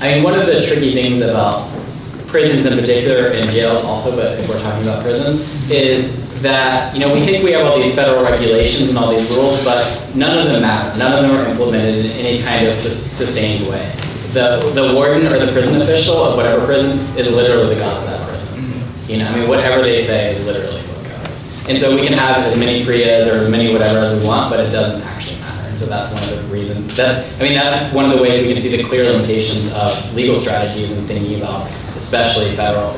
I mean, one of the tricky things about prisons in particular, and jails also, but if we're talking about prisons, is that, we think we have all these federal regulations and all these rules, but none of them matter. None of them are implemented in any kind of sustained way. The warden or the prison official of whatever prison is literally the god of that prison. Whatever they say is literally what goes. And so we can have as many Priyas or as many whatever as we want, but it doesn't actually matter. And so that's one of the reasons. That's one of the ways we can see the clear limitations of legal strategies and thinking about, especially federal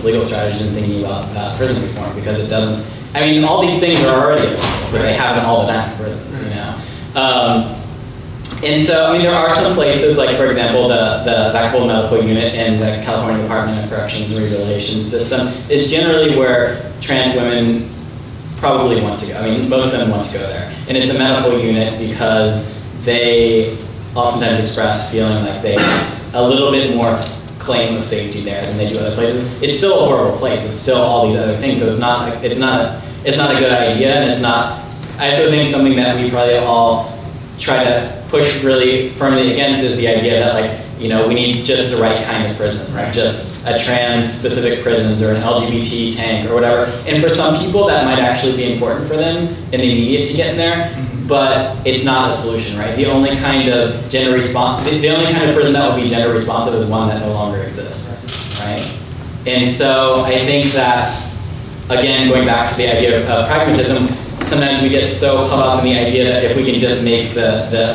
legal strategies and thinking about prison reform, because it doesn't. All these things are already available, but they happen all the time in prisons. And so, there are some places, like for example, the Vacaville Medical Unit in the California Department of Corrections and Rehabilitation System is generally where trans women probably want to go. Most of them want to go there. And it's a medical unit because they oftentimes express feeling like they have a little bit more claim of safety there than they do other places. It's still a horrible place. It's still all these other things. So it's not a good idea, and it's not. I also think something that we probably all try to push really firmly against is the idea that we need just the right kind of prison, right? Just a trans-specific prisons or an LGBT tank or whatever. And for some people, that might actually be important for them, and they need it to get in there. But it's not a solution, right? The only kind of the only kind of prison that would be gender responsive is one that no longer exists, right? And so I think that, again, going back to the idea of pragmatism, sometimes we get so caught up in the idea that if we can just make the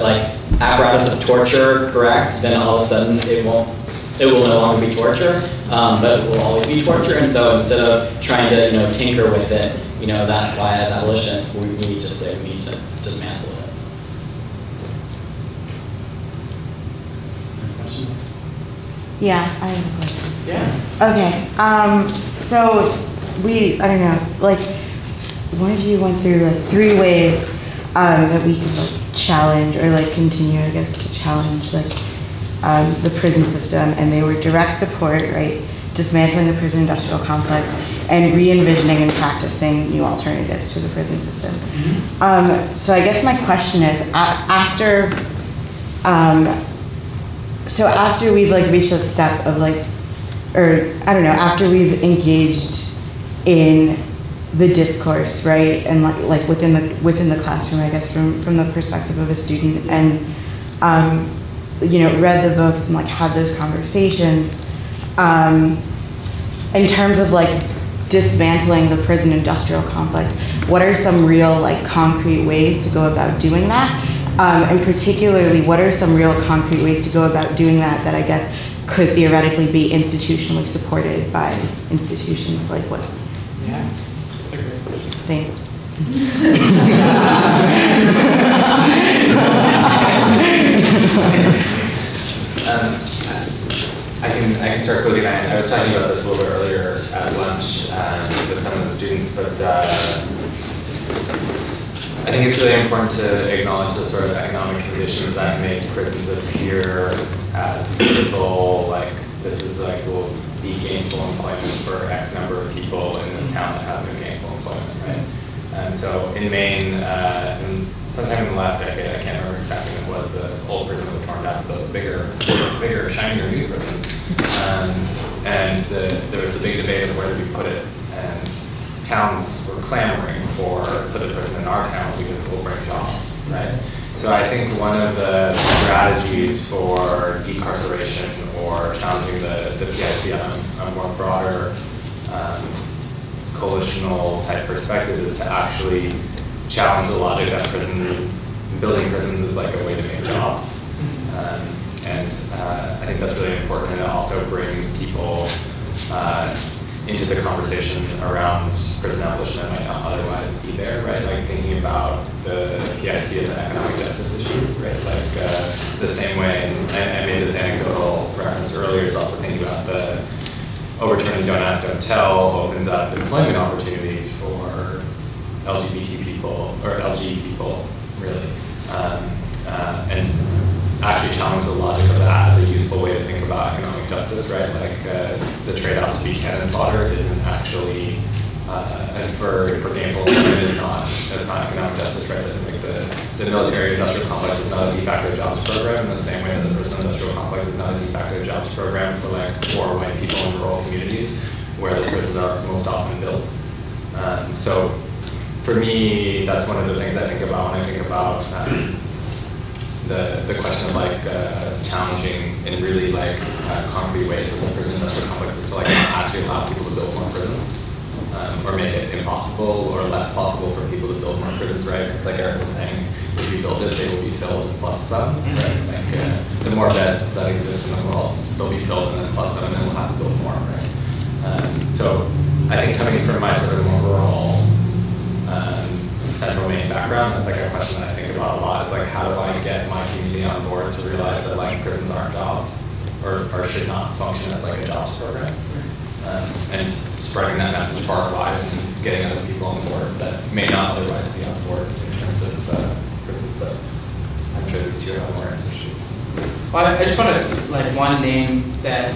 apparatus of torture correct, then all of a sudden it will no longer be torture, but it will always be torture. And so instead of trying to tinker with it, that's why as abolitionists we just say we need to dismantle it. Yeah, I have a question. Yeah. Okay. So I don't know, one of you went through 3 ways that we can challenge or continue, I guess, to challenge the prison system, and they were direct support, right, dismantling the prison industrial complex, and re-envisioning and practicing new alternatives to the prison system. So I guess my question is, after we've reached that step of after we've engaged in the discourse, right, and within the classroom, I guess, from the perspective of a student, and read the books and had those conversations, in terms of dismantling the prison industrial complex, what are some real concrete ways to go about doing that, and particularly what are some real concrete ways to go about doing that I guess could theoretically be institutionally supported by institutions like Wesleyan? Yeah. That's a great question. Thanks. I can start quickly. I was talking about this a little bit earlier at lunch with some of the students, but I think it's really important to acknowledge the sort of economic conditions that make prisons appear as useful. This is will be gainful employment for X number of people in this town that has no gainful employment, right? So in Maine, sometime in the last decade, I can't remember exactly when it was, the old prison was torn down, the bigger, shinier new prison. And there was the big debate of where do we put it, and towns were clamoring for put a prison in our town because it will bring jobs, right? So I think one of the strategies for decarceration or challenging the PIC on a more broader coalitional type perspective is to actually challenge the logic that building prisons is like a way to make jobs. I think that's really important, and it also brings people into the conversation around prison abolition that might not otherwise be there, right? Like thinking about the PIC as an economic justice issue, right? Like the same way, and I made this anecdotal reference earlier, is also thinking about the overturning Don't Ask, Don't Tell opens up employment opportunities for LGBT people, or LG people, really. And actually challenge the logic of that as a useful way to think about economic justice, right? Like the trade-off to be cannon fodder isn't actually, and for gainful employment it's not economic justice, right? Like the military-industrial complex is not a de facto jobs program in the same way that the prison-industrial complex is not a de facto jobs program for like poor white people in rural communities where the prisons are most often built. So for me, that's one of the things I think about when I think about the question of like challenging in really like concrete ways of the prison industrial complex is to like not actually allow people to build more prisons or make it impossible or less possible for people to build more prisons, right? Because like Eric was saying, if you build it, they will be filled plus some, right? Like the more beds that exist in the world, they'll be filled and then plus some, and then we'll have to build more, right? So I think coming from my sort of overall central Maine background, that's like a question that I think about a lot, is like how do I get my community on board to realize that like prisons aren't jobs or should not function as like a jobs program, and spreading that message far and wide and getting other people on board that may not otherwise be on board in terms of prisons, but I'm sure these two have more answers. Well, I just want to like one name that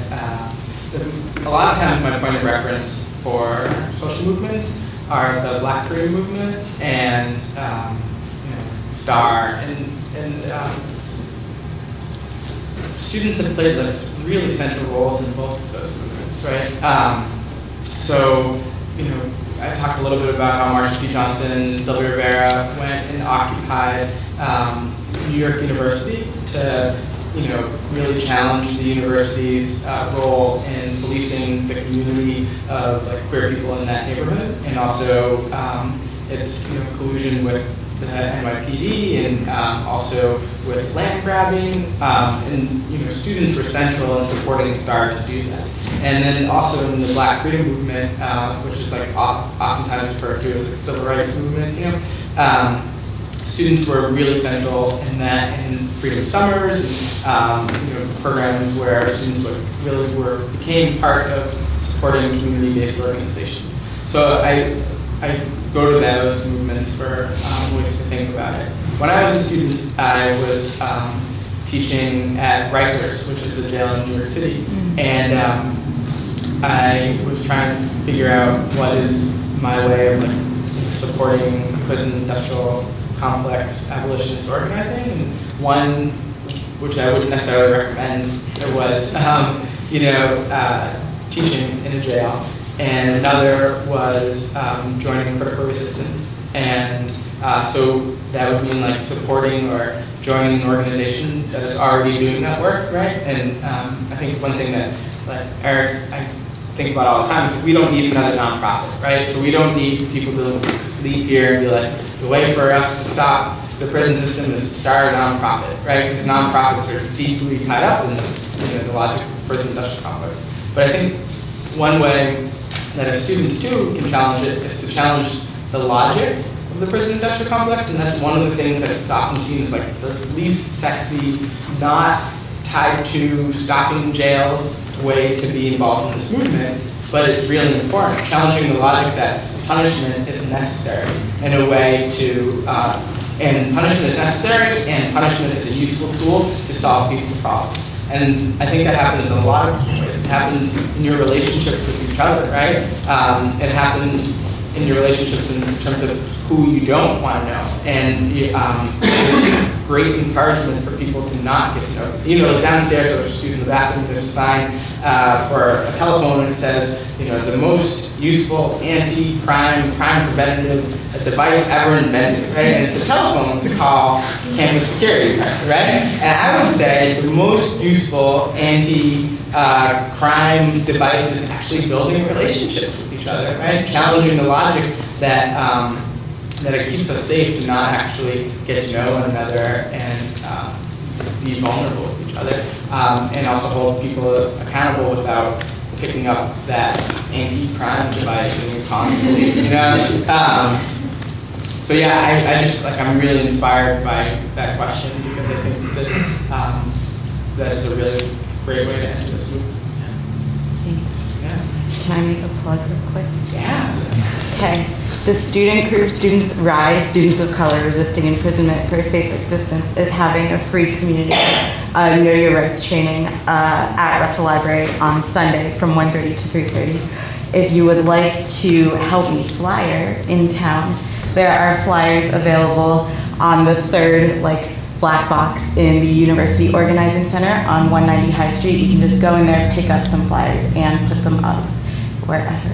a lot of times my point of reference for social movements are the Black Freedom Movement and STAR, and students have played like really central roles in both of those movements, right? So, I talked a little bit about how Marsha P. Johnson and Sylvia Rivera went and occupied New York University to really challenge the university's role in policing the community of like queer people in that neighborhood, and also its collusion with the NYPD and also with land grabbing, and students were central in supporting STAR to do that. And then also in the Black Freedom Movement, which is like oftentimes referred to as the civil rights movement, students were really central in that, in Freedom Summers, and programs where students became part of supporting community-based organizations. So I go to those movements for ways to think about it. When I was a student, I was teaching at Rikers, which is a jail in New York City, and I was trying to figure out what is my way of like supporting prison industrial complex abolitionist organizing, and one which I wouldn't necessarily recommend was teaching in a jail, and another was joining critical resistance, and so that would mean like supporting or joining an organization that is already doing that work, right? And I think one thing that like Eric, I think about all the time is we don't need another nonprofit, right? So we don't need people to leave here and be like, the way for us to stop the prison system is to start a nonprofit, right? Because nonprofits are deeply tied up in the logic of the prison industrial complex. But I think one way that as students too can challenge it is to challenge the logic of the prison industrial complex, and that's one of the things that is often seen as like the least sexy, not tied to stopping jails way to be involved in this movement, but it's really important. Challenging the logic that punishment is necessary in a way to, and punishment is necessary, and punishment is a useful tool to solve people's problems. And I think that happens in a lot of ways. It happens in your relationships with each other, right? It happens in your relationships in terms of who you don't want to know, and great encouragement for people to not get to know. You know, downstairs, I was just using the bathroom, there's a sign for a telephone that says, you know, the most useful anti-crime, crime preventative device ever invented, right? And it's a telephone to call campus security, right? And I would say the most useful anti-crime device is actually building relationships with each other, right? Challenging the logic that that it keeps us safe to not actually get to know one another and be vulnerable with each other, and also hold people accountable without picking up that anti-crime device and calling the police, you know? So yeah, I just, like, I'm really inspired by that question because I think that that is a really great way to enter this movement. Thanks. Yeah. Can I make a plug real quick? Yeah. Okay. The student group, Students Rise, Students of Color Resisting Imprisonment for a Safe Existence, is having a free community Know Your Rights training at Russell Library on Sunday from 1:30 to 3:30. If you would like to help me flyer in town, there are flyers available on the third black box in the University Organizing Center on 190 High Street. You can just go in there, pick up some flyers, and put them up wherever.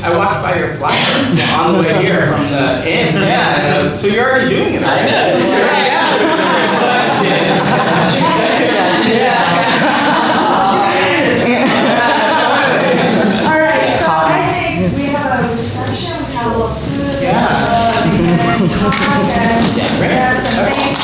I walked by your flyer on the way here from the inn. Yeah, so you're already doing it. I know. All right, so I think we have a reception, we have a little food, Yeah. some thank